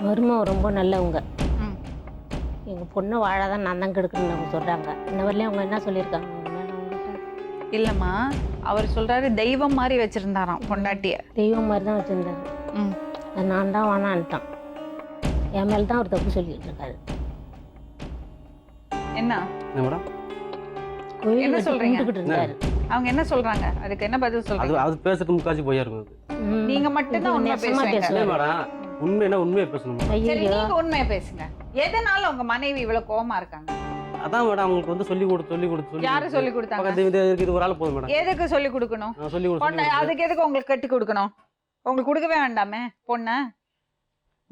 மருமக ரொம்ப நல்லவங்க. ம். எங்கள் பொண்ணு வாழாதான் நான் தான் கெடுக்கணும்னு அவங்க சொல்கிறாங்க. இந்த வரலையும் அவங்க என்ன சொல்லியிருக்காங்க உங்க மேலே உங்கள்கிட்ட? இல்லம்மா, அவர் சொல்றாரு தெய்வம் மாதிரி வச்சிருந்தாராம் பொண்டாட்டிய. தெய்வம் மாதிரி தான் வச்சுருந்தாரு. ம். அது நான் தான் வேணான்ட்டான். என் மேலே தான் அவர் தப்பு சொல்லிட்டு இருக்காரு. என்ன என்ன மேடம்? கோயில் என்ன கட்டி சொல்றீங்க? கும்பிட்டுக்கிட்டு இருந்தாரு. அவங்க என்ன சொல்றாங்க? அதுக்கு என்ன பதில் அது சொல்றீங்க? அது பேசுறது முக்காச்சு போயா இருக்கும். அது ம். நீங்க மட்டும் தான் இது உண்மை நெசமா பேசுவீங்க. இல்ல பேசுவாரு. மேடம், உண்மைன்னா உண்மையை பேசணும் மேடம். சரி, ஐயோ நீங்க உண்மையை பேசுங்க. எதனால உங்க மனைவி இவ்வளவு கோவமா இருக்காங்க? அதான் மேடம் அவங்களுக்கு வந்து சொல்லி கொடுத்து யாரு சொல்லி கொடுத்தாங்க? பக்கத்து இது ஒரு ஆள் போதும் மேடம். எதுக்கு சொல்லி கொடுக்கணும்? நான் சொல்லி பொண்ணு கொடுத்து அதுக்கு எதுக்கு உங்களுக்கு கட்டி கொடுக்கணும்? உங்களுக்கு கொடுக்கவே வேண்டாமே பொண்ணு?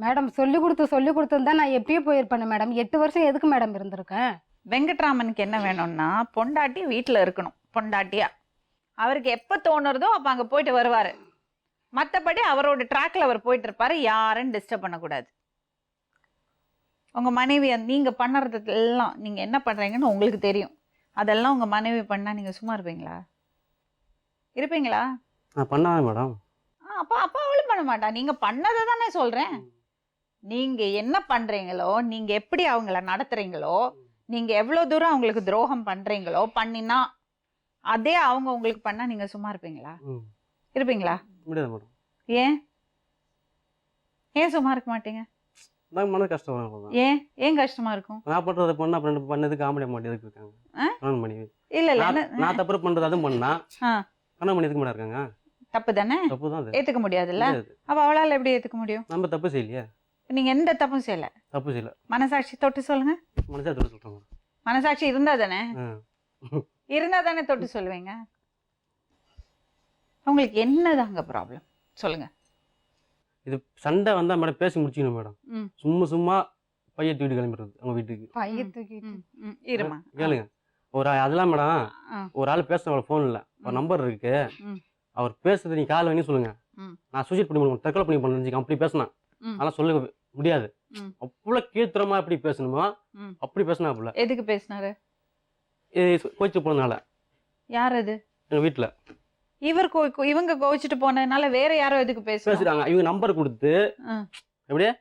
மேடம் சொல்லி கொடுத்துருந்தா நான் எப்பயே போயிருப்பேன் மேடம். 8 வருஷம் எதுக்கு மேடம் இருந்திருக்கேன்? வெங்கட்ராமனுக்கு என்ன வேணும்னா பொண்டாட்டி வீட்டுல இருக்கணும் பொண்டாட்டியா. அவருக்கு எப்ப தோணுறதோ அப்ப அங்க போயிட்டு வருவாரு. மத்தபடி அவரோட ட்ராக்ல அவர் போயிட்டு இருப்பாரு. யாரும் டிஸ்டர்ப் பண்ணக்கூடாது. உங்க மனைவி நீங்க பண்ணுறது எல்லாம் நீங்க என்ன பண்றீங்கன்னு உங்களுக்கு தெரியும். அதெல்லாம் உங்க மனைவி பண்ணா நீங்க சும்மா இருப்பீங்களா? இருப்பீங்களா? நான் பண்ணாதே மேடம். அப்ப அப்ப அவளும் பண்ண மாட்டா. நீங்க பண்ணதை தானே சொல்றேன். நீங்க என்ன பண்றீங்களோ, நீங்க எப்படி அவங்கள நடத்துறீங்களோ, நீங்க எவ்வளவு தூரம் அவங்களுக்கு துரோகம் பண்றீங்களோ பண்ணினா அதே அவங்க உங்களுக்கு பண்ணா நீங்க சும்மா இருப்பீங்களா? இருப்பீங்களா? முடியாது மேடம். ஏன் ஏன் சும்மா இருக்க மாட்டீங்க? நான் மனது கஷ்டம் வரும் அவ்வளவுதான். ஏன் கஷ்டமா இருக்கும்? நான் பண்றதை பண்ணா அப்புறம் பண்ணது காமெடி மாட்டி எதுக்கு இருக்காங்க? கணவன் மனைவி. இல்ல இல்ல நான் தப்பு பண்றது அதுவும் பண்ணா ஆ. கணவன் மனைவி எதுக்கு மேடம் இருக்காங்க? தப்பு தானே? தப்பு தான் அது. ஏத்துக்க முடியாதுல்ல? முடியாது. அப்ப அவளால எப்படி ஏத்துக்க முடியும்? நம்ம தப்பு செய்யலையே. நீங்க எந்த தப்பும் செய்யல. தப்பு செய்யல. மனசாட்சி தொட்டு சொல்லுங்க. மனசே தொட்டு சொல்றேன் மேடம். மனசாட்சி இருந்தா தானே? ஆ. இருந்தா தானே தொட்டு சொல்லுவீங்க. உங்களுக்கு என்னதாங்க ப்ராப்ளம் சொல்லுங்க. இது சண்டை வந்தா மேடம் பேசி முடிச்சுக்கணும் மேடம். ம். சும்மா பையன் தூக்கிட்டு கிளம்பிடுறது அவங்க வீட்டுக்கு. பைய தூக்கிட்டு இருமா. கேளுங்க. அதெல்லாம் மேடம் ஆ. ஒரு ஆள் பேச அவளை ஃபோன்ல ஒரு நம்பர் இருக்கு. ம். அவர் பேசுறது நீ கால் வாங்கி சொல்லுங்க. ம். நான் சூசைட் பண்ணி தற்கொலை பண்ணி பண்ணு அப்படி பேசினான். ம். அதெல்லாம் சொல்ல முடியாது. ம். அவ்வளோ கீழ்த்தரமா எப்படி பேசணுமோ ம். அப்படி பேசினா அப்புல எதுக்கு பேசினாரு? கோச்சு போனதுனால யார் அது? எங்க வீட்டுல இவங்க கோவிச்சுட்டு போனதுனால வேற யாரோ எதுக்கு பேசுறாங்க. இவங்க நம்பர் கொடுத்து எப்படியே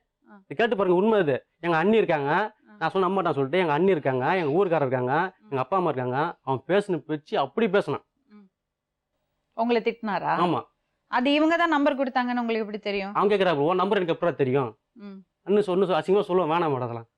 கேட்டு பாருங்க. உண்மை இது. எங்க அண்ணி இருக்காங்க. நான் சொன்ன நம்பர் நான் சொல்லிட்டு எங்க அண்ணி இருக்காங்க, எங்க ஊருக்காரர் இருக்காங்க, எங்க அப்பா அம்மா இருக்காங்க. அவன் பேசின பேச்சு அப்படி பேசினான். உங்களை திட்டினாரா? ஆமா. அது இவங்க தான் நம்பர் கொடுத்தாங்கன்னு உங்களுக்கு எப்படி தெரியும்? அவன் கேட்கறாரு, ஓ நம்பர் எனக்கு எப்படா தெரியும்? இன்னும் அசிங்கமா சொல்லுவேன், வேணாம் மேடம் அதெல்லாம்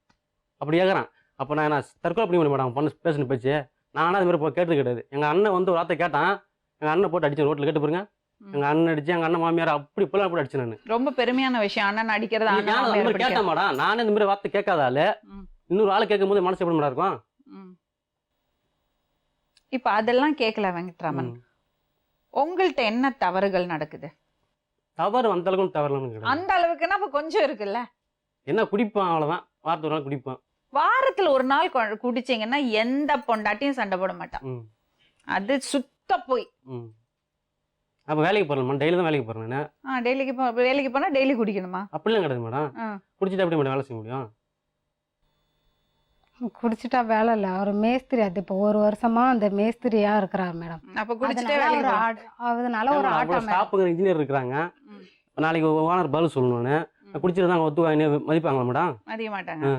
அப்படி கேட்கறான். அப்போ நான் தற்கொலை பண்ணி மேடம் பண்ண பேசின பேச்சு. நானும் அது மாதிரி கேட்டது கிடையாது. எங்க அண்ணன் வந்து ஒரு வார்த்தை கேட்டான், எங்கள் அண்ணன் போட்டு அடிச்சேன், ரோட்டில் கேட்டு பாருங்க. எங்கள் அண்ணன் அடிச்சு, எங்கள் அண்ணன் மாமியார் அப்படி இப்பெல்லாம் போட்டு அடிச்சேன் நான். ரொம்ப பெருமையான விஷயம் அண்ணன் அடிக்கிறது. அந்த மாதிரி கேட்டேன் மேடம். நானே இந்த மாதிரி வார்த்தை கேட்காத ஆளு, இன்னொரு ஆளை கேட்கும் போது மனசு எப்படி மேடம் இருக்கும்? இப்ப அதெல்லாம் கேட்கல வெங்கட்ராமன். உங்கள்ட்ட என்ன தவறுகள் நடக்குது? தவறு அந்த அளவுக்கு தவறு அந்த அளவுக்குன்னா அப்ப கொஞ்சம் இருக்குல்ல. என்ன குடிப்பான், அவ்வளவுதான். வாரத்து ஒரு நாள் குடிப்பான். வாரத்துல ஒரு நாள் குடிச்சீங்கன்னா எந்த பொண்டாட்டியும் சண்டை போட மாட்டான். அது சுத்த போய். அப்ப வேலைக்கு போறேன், டெய்லி தான் வேலைக்கு போறேன். வேலைக்கு போனா டெய்லி குடிக்கணுமா? அப்படிலாம் கிடையாது மேடம். குடிச்சிட்டு எப்படி மேடம் வேலை செய்ய முடியும்? குடிச்சிட்டா வேலை இல்லை, அவர் மேஸ்திரி. அது இப்போ 1 வருஷமா அந்த மேஸ்திரியா இருக்கிறார் மேடம். அப்ப குடிச்சிட்டே அதனால ஒரு ஆட்டம். ஸ்டாஃபுங்க இன்ஜினியர் இருக்கிறாங்க, நாளைக்கு ஓனர் பதில் சொல்லணும்னு. குடிச்சிட்டு தான் ஒத்துவாங்க, மதிப்பாங்களா மேடம்? மதிய மாட்டாங்க.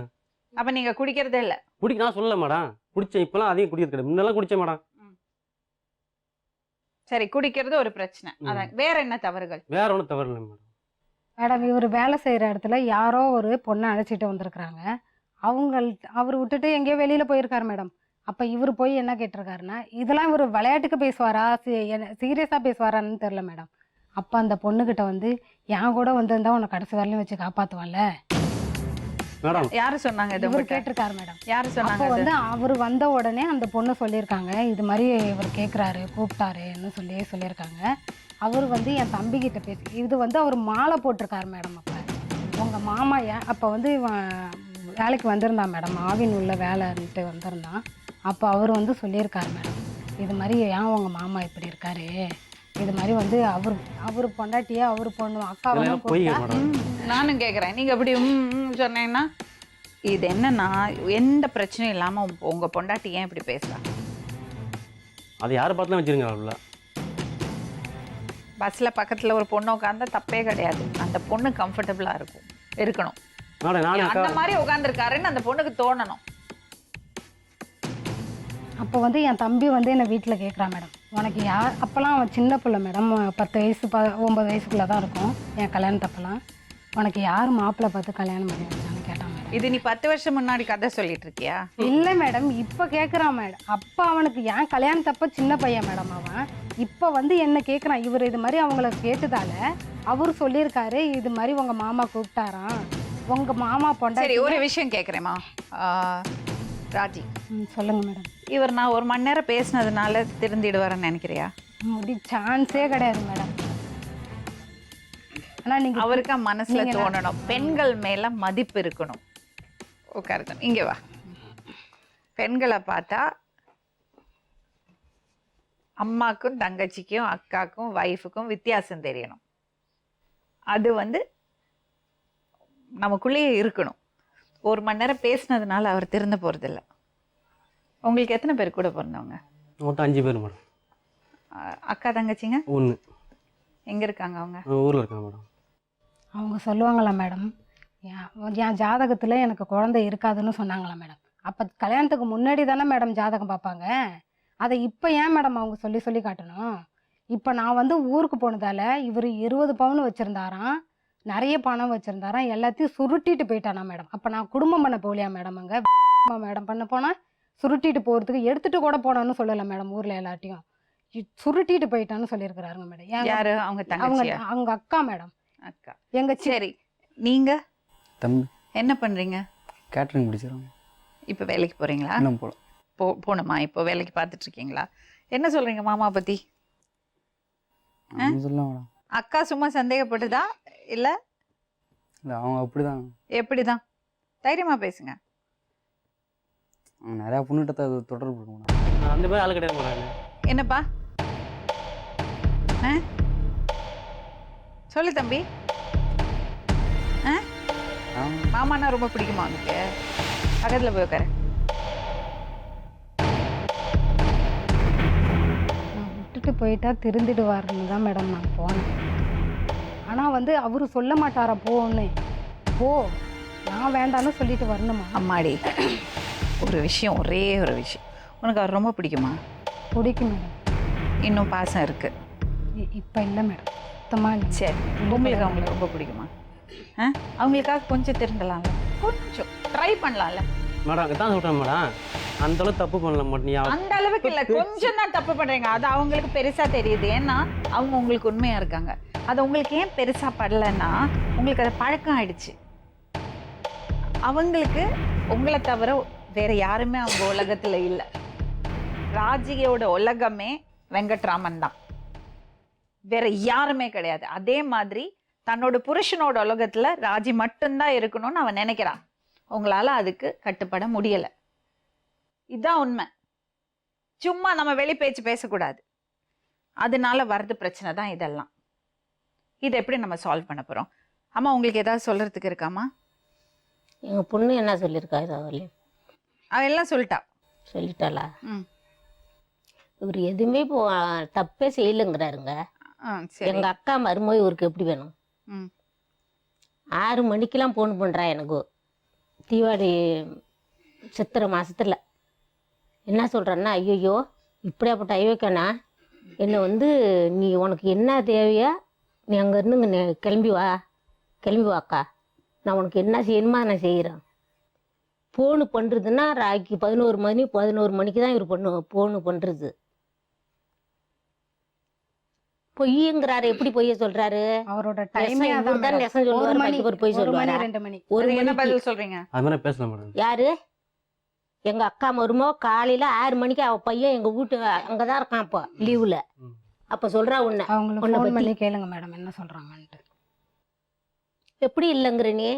அப்ப நீங்க குடிக்கிறதே இல்ல? குடிக்க நான் சொல்லல மேடம், குடிச்சேன். இப்பெல்லாம் அதிகம் குடிக்கிறது கிடையாது, முன்னெல்லாம் குடிச்சேன் மேடம். சரி, குடிக்கிறது ஒரு பிரச்சனை. அதான் வேற என்ன தவறுகள்? வேற ஒன்றும் தவறு இல்லை மேடம். மேடம், இவர் வேலை செய்யற இடத்துல யாரோ ஒரு பொண்ணை அழைச்சிட்டு வந்திருக்கிறாங்க. அவர் விட்டுட்டு எங்கேயோ வெளியில போயிருக்காரு மேடம். அப்ப இவர் போய் என்ன கேட்டிருக்காருன்னா, இதெல்லாம் இவர் விளையாட்டுக்கு பேசுவாரா, சீரியஸா பேசுவாரான்னு தெரியல மேடம். அப்ப அந்த பொண்ணுகிட்ட வந்து, என் கூட வந்திருந்தா உன்னை கடைசி வரலையும் வச்சு காப்பாத்துவான்ல மேடம். யாரு சொன்னாங்க? இவர் கேட்டிருக்காரு மேடம். யாரு சொன்னாங்க? அப்போ வந்து அவர் வந்த உடனே அந்த பொண்ணு சொல்லியிருக்காங்க, இது மாதிரி இவர் கேட்குறாரு, கூப்பிட்டாருன்னு சொல்லியிருக்காங்க. அவர் வந்து என் தம்பிக்கிட்ட பேசி, இது வந்து அவர் மாலை போட்டிருக்காரு மேடம். அப்போ உங்கள் மாமா அப்போ வந்து வேலைக்கு வந்திருந்தான் மேடம், ஆவின் உள்ள வேலைன்ட்டு வந்திருந்தான். அப்போ அவர் வந்து சொல்லியிருக்காரு மேடம், இது மாதிரி ஏன் உங்கள் மாமா இப்படி இருக்காரு, இது மாதிரி வந்து அவர் பொண்டாட்டியே அவர் பொண்ணு அக்காவும். நானும் கேட்குறேன், நீங்கள் இப்படி சொன்னீங்கன்னா இது என்னன்னா, எந்த பிரச்சனையும் இல்லாமல் உங்கள் பொண்டாட்டி ஏன் இப்படி பேசலாம்? அது யாரை பார்த்துலாம் வச்சுருங்க. பஸ்ஸில் பக்கத்தில் ஒரு பொண்ணு உட்காந்தா தப்பே கிடையாது, அந்த பொண்ணு கம்ஃபர்டபுளாக இருக்கணும். அந்த மாதிரி உட்காந்துருக்காருன்னு அந்த பொண்ணுக்கு தோணணும். அப்போ வந்து என் தம்பி வந்து என்னை வீட்டில் கேட்குறான் மேடம், உனக்கு யார், அப்போல்லாம் அவன் சின்ன பிள்ளை மேடம், 10 வயசு 9 வயசுக்குள்ளே தான் இருக்கும் என் கல்யாணத்தப்பெல்லாம். உனக்கு யார் மாப்பிள்ளை பார்த்து கல்யாணம் பண்ணி வச்சான்னு கேட்டான் மேடம். இது நீ 10 வருஷம் முன்னாடி கதை சொல்லிட்டு இருக்கியா? இல்லை மேடம், இப்போ கேட்குறான் மேடம். அப்போ அவனுக்கு என் கல்யாணத்தப்ப சின்ன பையன் மேடம் அவன். இப்போ வந்து என்ன கேட்குறான், இவர் இது மாதிரி அவங்கள கேட்டதால அவர் சொல்லியிருக்காரு, இது மாதிரி உங்கள் மாமா கூப்பிட்டாராம், உங்கள் மாமா பொண்டா. சரி, ஒரு விஷயம் கேட்குறேம்மா ராஜி, சொல்லுங்கள் மேடம். இவர் நான் 1 மணி நேரம் பேசினதுனால திருந்திடுவாருன்னு நினைக்கிறியா? அப்படி சான்ஸே கிடையாது மேடம். ஆனால் நீங்கள் அவருக்கா மனசுல தோணணும், பெண்கள் மேல மதிப்பு இருக்கணும். உட்காருங்க, இங்கே வா. பெண்களை பார்த்தா அம்மாக்கும் தங்கச்சிக்கும் அக்காக்கும் வைஃபுக்கும் வித்தியாசம் தெரியணும். அது வந்து நமக்குள்ளேயே இருக்கணும். 1 மணி நேரம் பேசினதுனால அவர் திருந்த போகிறதில்ல. உங்களுக்கு எத்தனை பேர் கூட பிறந்தவங்க? மொத்தம் 5 பேர் மேடம். அக்கா தங்கச்சிங்க? 1. எங்கே இருக்காங்க அவங்க? ஊரில் இருக்காங்க மேடம். அவங்க சொல்லுவாங்களா மேடம், என் ஜாதகத்தில் எனக்கு குழந்தை இருக்காதுன்னு சொன்னாங்களா மேடம். அப்போ கல்யாணத்துக்கு முன்னாடி தானே மேடம் ஜாதகம் பார்ப்பாங்க. அதை இப்போ ஏன் மேடம் அவங்க சொல்லி காட்டணும்? இப்போ நான் வந்து ஊருக்கு போனதால் இவர் 20 பவுன் வச்சுருந்தாராம், நிறைய பணம் வச்சுருந்தாராம், எல்லாத்தையும் சுருட்டிட்டு போயிட்டானா மேடம். அப்போ நான் குடும்பம் பண்ண போகலையா மேடம்? அங்கே மேடம் பண்ண போனால் சுருட்டிட்டு போகிறதுக்கு எடுத்துகிட்டு கூட போனோன்னு சொல்லலை மேடம். ஊரில் எல்லாத்தையும் சுருட்டிட்டு போயிட்டான்னு சொல்லியிருக்கிறாருங்க மேடம். யாரு அவங்க? அவங்க அக்கா மேடம். அக்கா எங்க? சரி, நீங்க தம்பி என்ன பண்றீங்க? கேட்டரிங் முடிச்சிடறோம். இப்போ வேலைக்கு போறீங்களா? இன்னும் போகணுமா? இப்போ வேலைக்கு பார்த்துட்டு இருக்கீங்களா? என்ன சொல்றீங்க மாமா பத்தி? சொல்ல மேடம். அக்கா சும்மா சந்தேகப்பட்டுதா இல்ல? இல்லை, அவங்க அப்படிதான். எப்படிதான்? தைரியமா பேசுங்க. அவங்க நிறையா பொண்ணுகிட்ட தொடர்பு இருக்கு மேடம். அந்த மாதிரி ஆள் கிடையாது மேடம். என்னப்பா சொல்லு தம்பி. மாமானா ரொம்ப பிடிக்குமா உனக்கு? பக்கத்தில் போய் உட்காரு. விட்டுட்டு போயிட்டா திருந்திடுவாருன்னு தான் மேடம் நான் போனேன். ஆனால் வந்து அவரு சொல்ல மாட்டாரா போன்னு, போ நான் வேண்டான்னு சொல்லிட்டு வரணுமா? அம்மாடி, ஒரு விஷயம், ஒரே ஒரு விஷயம், உனக்கு அவர் ரொம்ப பிடிக்குமா? பிடிக்கும் மேடம். இன்னும் பாசம் இருக்கு? இப்போ இல்லை மேடம், சுத்தமாக இல்லை. சரி, உங்களுக்கு அவங்களுக்கு ரொம்ப பிடிக்குமா? அவங்களுக்காக கொஞ்சம் திருந்தலாம்ல, கொஞ்சம் ட்ரை பண்ணலாம்ல மேடம். தான் சொல்கிறேன் மேடம், அந்த அளவுக்கு தப்பு பண்ணல மாட்டேன் நீ அந்த அளவுக்கு இல்ல, கொஞ்சம் தான் தப்பு பண்றீங்க. அது அவங்களுக்கு பெருசா தெரியுது. ஏன்னா அவங்க உங்களுக்கு உண்மையா இருக்காங்க. அது உங்களுக்கு ஏன் பெருசா படலன்னா உங்களுக்கு அது பழக்கம் ஆயிடுச்சு. அவங்களுக்கு உங்களை தவிர வேற யாருமே அவங்க உலகத்துல இல்ல. ராஜியோட உலகமே வெங்கட்ராமன் தான், வேற யாருமே கிடையாது. அதே மாதிரி தன்னோட புருஷனோட உலகத்துல ராஜி மட்டும்தான் இருக்கணும்னு அவன் நினைக்கிறான். உங்களால அதுக்கு கட்டுப்பட முடியல. இதுதான் உண்மை. சும்மா நம்ம வெளி பேச்சு பேசக்கூடாது. அதனால வர்றது பிரச்சனை தான் இதெல்லாம். இதை எப்படி நம்ம சால்வ் பண்ண போறோம்? அம்மா உங்களுக்கு ஏதாவது சொல்றதுக்கு இருக்காமா? எங்கள் பொண்ணு என்ன சொல்லியிருக்கா இதாவலே? அவ எல்லாம் சொல்லிட்டா. சொல்லிட்டாளா? ம். இவர் எதுவுமே இப்போ தப்பே செய்யலைங்கிறாருங்க. சரி. எங்கள் அக்கா மருமக இவருக்கு எப்படி வேணும்? ம். 6 மணிக்கெல்லாம் ஃபோன் பண்ணுறா எனக்கு, தீபாவளி சித்திரை மாதத்தில். என்ன சொல்கிறேன்னா, ஐயோ இப்படியாப்பட்ட ஐயோக்கண்ணா, என்னை வந்து நீ உனக்கு என்ன தேவையா நீ அங்கேருந்து கிளம்பி வாக்கா, நான் உனக்கு என்ன செய்யணுமா நான் செய்கிறேன். ஃபோனு பண்ணுறதுன்னா ராக்கி 11 மணிக்கு தான் இவர் ஃபோனு பண்ணுறது. பொய்யுங்கிறாரு. எப்படி பொய்ய சொல்றாரு? அவரோட டைமே இவர் தான் நெசம் சொல்லுவாரு, பாக்கி இவர் பொய் சொல்லுவாரா? 2 மணி. ஒரு என்ன மணிக்கு பதில் சொல்றீங்க? அது மாதிரி பேசல மேடம். யாரு? எங்க அக்கா மருமோ காலையில 6 மணிக்கு அவ பையன் எங்க வீட்டு அங்கதான் இருக்கான் அப்போ லீவுல. அப்ப சொல்றா உன்னை அவங்களுக்கு உன்னை ஃபோன் பத்தி. பண்ணி கேளுங்க மேடம் என்ன சொல்றாங்கன்ட்டு. எப்படி இல்லைங்கிற நீ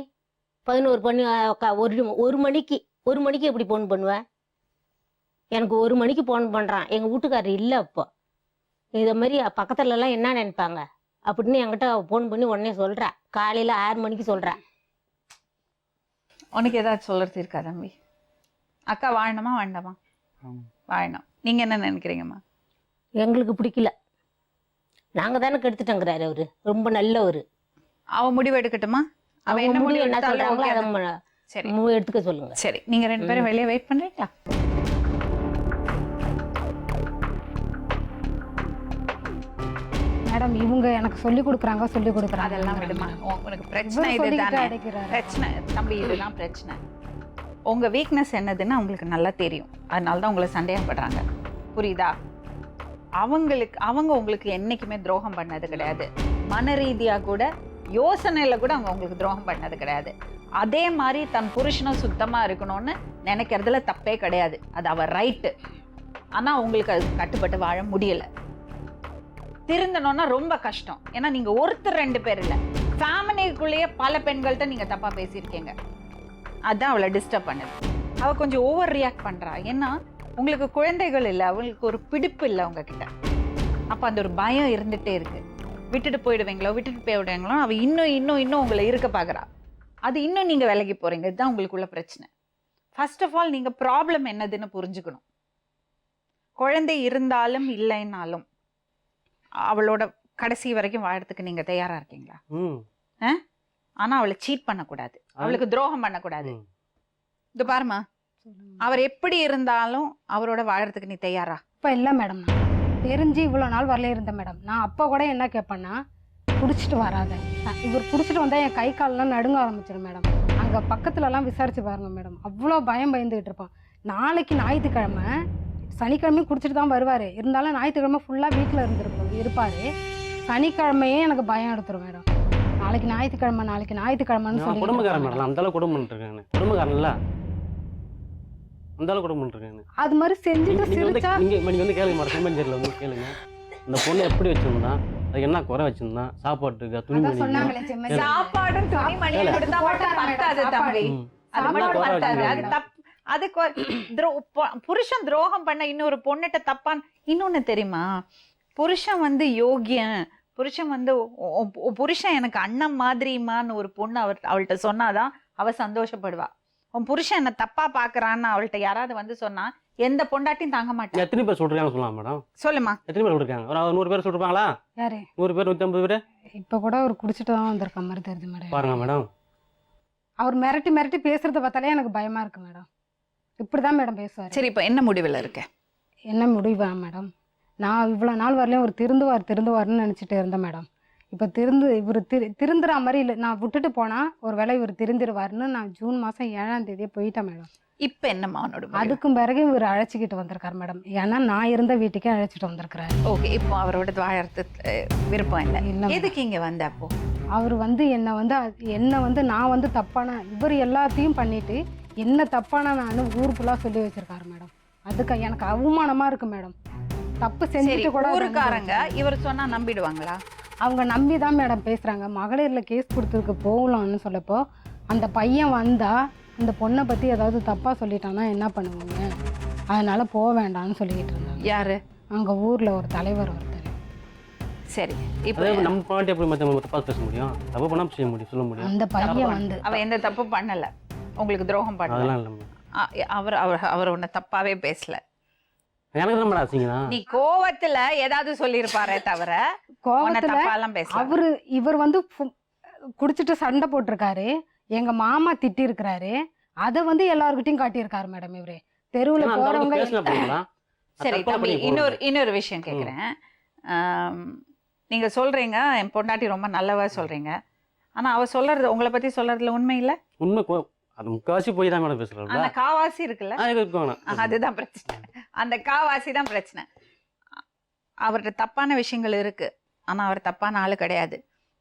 11 மணிக்கு எப்படி ஃபோன் பண்ணுவ? எனக்கு 1 மணிக்கு ஃபோன் பண்றான். எங்க வீட்டுக்காரர் இல்லை அப்போ. இதை மாதிரி பக்கத்துல எல்லாம் என்ன நினைப்பாங்க அப்படின்னு என்கிட்ட ஃபோன் பண்ணி உடனே சொல்றா. காலையில 6 மணிக்கு சொல்றா. உனக்கு ஏதாவது சொல்றது இருக்கா தம்பி? அக்கா வாழணுமா வேண்டாமா? வாழணும். நீங்க என்ன நினைக்கிறீங்கம்மா? எங்களுக்கு பிடிக்கல. நாங்க தானே கெடுத்துட்டோங்கிறாரு அவரு. ரொம்ப நல்லவரு. அவ முடிவு எடுக்கட்டுமா? அவ அவங்க என்ன முடிவு முடிவு என்ன எடுத்தாலும் சொல்றாங்களோ okay அதை தான். சரி எடுத்துக்க சொல்லுங்க. சரி, நீங்க 2 பேரும் வெளியே வெயிட் பண்றீங்களா? மேடம் இவங்க எனக்கு சொல்லி கொடுக்குறாங்க அதெல்லாம் விடுமா. உனக்கு பிரச்சனை இதுதானே? பிரச்சனை தம்பி, இதுதான் பிரச்சனை. உங்க வீக்னஸ் என்னதுன்னு அவங்களுக்கு நல்லா தெரியும். அதனால தான் உங்களை சந்தேகப்படுறாங்க. புரியுதா? அவங்க உங்களுக்கு என்னைக்குமே துரோகம் பண்ணது கிடையாது. மன ரீதியா கூட யோசனையில கூட அவங்க உங்களுக்கு துரோகம் பண்ணது கிடையாது. அதே மாதிரி தன் புருஷனும் சுத்தமா இருக்கணும்னு நினைக்கிறதுல தப்பே கிடையாது. அது அவர் ரைட்டு. ஆனா உங்களுக்கு அது கட்டுப்பட்டு வாழ முடியல. திருந்தணும்னா ரொம்ப கஷ்டம். ஏன்னா நீங்க ஒருத்தர் 2 பேர் இல்ல, ஃபேமிலிக்குள்ளேயே பல பெண்கள்கிட்ட நீங்க தப்பா பேசியிருக்கீங்க. அதான் அவளை டிஸ்டர்ப் பண்ணுது. அவ கொஞ்சம் ஓவர் ரியாக்ட் பண்றா. ஏன்னா உங்களுக்கு குழந்தைகள் இல்லை, அவங்களுக்கு ஒரு பிடிப்பு இல்லை உங்ககிட்ட. அப்ப அந்த ஒரு பயம் இருந்துட்டே இருக்கு. விட்டுட்டு போயிடுவீங்களோ அவ இன்னும் உங்களை இருக்க பாக்குறா. அது இன்னும் நீங்க விலகி போறீங்க. இதுதான் உங்களுக்குள்ள பிரச்சனை. ஃபர்ஸ்ட் ஆஃப் ஆல் நீங்க ப்ராப்ளம் என்னதுன்னு புரிஞ்சுக்கணும். குழந்தை இருந்தாலும் இல்லைன்னாலும் அவளோட கடைசி வரைக்கும் வாழறதுக்கு நீங்க தயாரா இருக்கீங்களா? ஆனா அவளை சீட் பண்ணக்கூடாது, அவளுக்கு துரோகம் பண்ணக்கூடாது. இது பாருமா, அவர் எப்படி இருந்தாலும் அவரோட வாழறதுக்கு நீ தயாரா? இப்போ இல்லை மேடம், நான் தெரிஞ்சு இவ்வளோ நாள் வரல இருந்தேன் மேடம். நான் அப்போ கூட என்ன கேட்பேன்னா, குடிச்சிட்டு வராத. இவர் குடிச்சிட்டு வந்தால் என் கை காலெலாம் நடுங்க ஆரம்பிச்சிடும் மேடம். அங்கே பக்கத்துலலாம் விசாரிச்சு பாருங்க மேடம், அவ்வளோ பயந்துக்கிட்டு இருப்பான். நாளைக்கு ஞாயிற்றுக்கிழமை, சனிக்கிழமையும் குடிச்சிட்டு தான் வருவார். இருந்தாலும் ஞாயிற்றுக்கிழமை ஃபுல்லாக வீட்டில் இருப்பார். சனிக்கிழமையே எனக்கு பயம் எடுத்துரும் மேடம். நாளைக்கு ஞாயிற்றுக்கிழமைன்னு சொல்லி குடும்பக்காரன் மேடம். அந்த அளவுக்கு குடும்பம் பண்ணிருக்காங்க. குடும்பக்காரன்ல அந்த அளவுக்கு குடும்பம் பண்ணிருக்காங்க. அது மாதிரி செஞ்சுட்டு சிரிச்சா நீங்க வந்து கேளுங்க மேடம். சிம்மஞ்சேரியில் வந்து கேளுங்க, இந்த பொண்ணு எப்படி வச்சிருந்தா, அதுக்கு என்ன குறை வச்சிருந்தா, சாப்பாட்டுக்கு துணிமணி சாப்பாடும் துணிமணியும் கொடுத்தா மட்டும் பத்தாது தம்பி. அது மட்டும் பத்தாது. அது தப்பு. அது புருஷன் துரோகம் பண்ண இன்னொரு பொண்ணுட்ட தப்பான். இன்னொன்னு தெரியுமா, புருஷன் வந்து யோகியன், புருஷன் வந்து புருஷன் எனக்கு அண்ணன் மாதிரிமான்னு ஒரு பொண்ணு அவள்கிட்ட சொன்னாதான் அவ சந்தோஷப்படுவா. உன் புருஷன் என்ன தப்பா பாக்குறான்னு அவள்கிட்ட யாராவது வந்து சொன்னா எந்த பொண்டாட்டியும் தாங்க மாட்டேன். எத்தனை பேர் சொல்றாங்க சொல்லலாம் மேடம்? சொல்லுமா, எத்தனை பேர் இருக்காங்க? ஒரு 100 பேர் சொல்றாங்களா? யாரு? 100 பேர், 150 பேர். இப்ப கூட அவர் குடிச்சிட்டு தான் வந்திருக்க மாதிரி தெரியுது மேடம். பாருங்க மேடம், அவர் மிரட்டி பேசுறத பார்த்தாலே எனக்கு பயமா இருக்கு மேடம். இப்படிதான் மேடம் பேசுவார். சரி, இப்ப என்ன முடிவில் இருக்க? என்ன முடிவா மேடம்? நான் இவ்வளோ நாள் வரலையும் ஒரு திருந்துவார்னு நினச்சிட்டு இருந்தேன் மேடம். இப்போ இவர் திருந்துற மாதிரி இல்லை. நான் விட்டுட்டு போனால் ஒரு வேளை இவர் திருந்திருவாருன்னு நான் ஜூன் மாதம் 7ஆம் தேதியே போயிட்டேன் மேடம். இப்போ என்னம்மா அவனோட முடிவு? அதுக்கும் பிறகு இவர் அழைச்சிக்கிட்டு வந்திருக்காரு மேடம். ஏன்னா நான் இருந்த வீட்டுக்கே அழைச்சிட்டு வந்திருக்கிறாரு. ஓகே, இப்போ அவரோட வாழறது விருப்பம் இல்லை. இல்லை எதுக்கு இங்கே வந்த அப்போ? அவர் வந்து என்னை வந்து நான் வந்து தப்பான இவர் எல்லாத்தையும் பண்ணிட்டு என்ன தப்பான நான் ஊர் ஃபுல்லாக சொல்லி வச்சிருக்காரு மேடம். அதுக்கு எனக்கு அவமானமாக இருக்கு மேடம். தப்பு சரி, செஞ்சுட்டு கூட ஊருக்காரங்க இவர் சொன்னா நம்பிடுவாங்களா? அவங்க நம்பி தான் மேடம் பேசுகிறாங்க. மகளிரில் கேஸ் கொடுத்துருக்கு போகலான்னு சொல்லப்போ அந்த பையன் வந்தா அந்த பொண்ணை பற்றி ஏதாவது தப்பாக சொல்லிட்டான்னா என்ன பண்ணுவீங்க, அதனால போக வேண்டாம்னு சொல்லிக்கிட்டு இருந்தாங்க. யாரு? அங்கே ஊரில் ஒரு தலைவர் ஒருத்தர். சரி, இப்போ நம்ம பாட்டி எப்படி மற்ற தப்பா பேச முடியும்? தப்பு பண்ணாம செய்ய முடியும், சொல்ல முடியும். அந்த பையன் வந்து அவ எந்த தப்பு பண்ணல, உங்களுக்கு துரோகம் பண்ணல. அதெல்லாம் இல்லைம்மா. அவர் அவர் அவர் உன்னை தப்பாவே பேசல. எனக்கு தான் மேடம் ஆசைங்கண்ணா. நீ கோவத்துல ஏதாவது சொல்லியிருப்பாரே தவிர உன்னை கோவத்தில் தப்பாலாம் பேசல. இவர் வந்து குடிச்சிட்டு சண்டை போட்டிருக்காரு. எங்க மாமா திட்டி இருக்கிறாரு. அதை வந்து எல்லாருக்கிட்டையும் காட்டியிருக்காரு மேடம். இவரு தெருவுல போறவங்க சரி தம்பி, இன்னொரு விஷயம் கேக்குறேன். நீங்க சொல்றீங்க என் பொண்டாட்டி ரொம்ப நல்லவா சொல்றீங்க. ஆனா அவ சொல்றது, உங்களை பத்தி சொல்றதுல உண்மை இல்ல. உண்மை அது முக்காவாசி போய் தான் மேடம் பேசுறாங்க. அந்த காவாசி இருக்குல்ல, அதுதான் பிரச்சனை. அந்த காவாசி தான் பிரச்சனை. அவர்கிட்ட தப்பான விஷயங்கள் இருக்கு, ஆனா அவர் தப்பான ஆளு கிடையாது.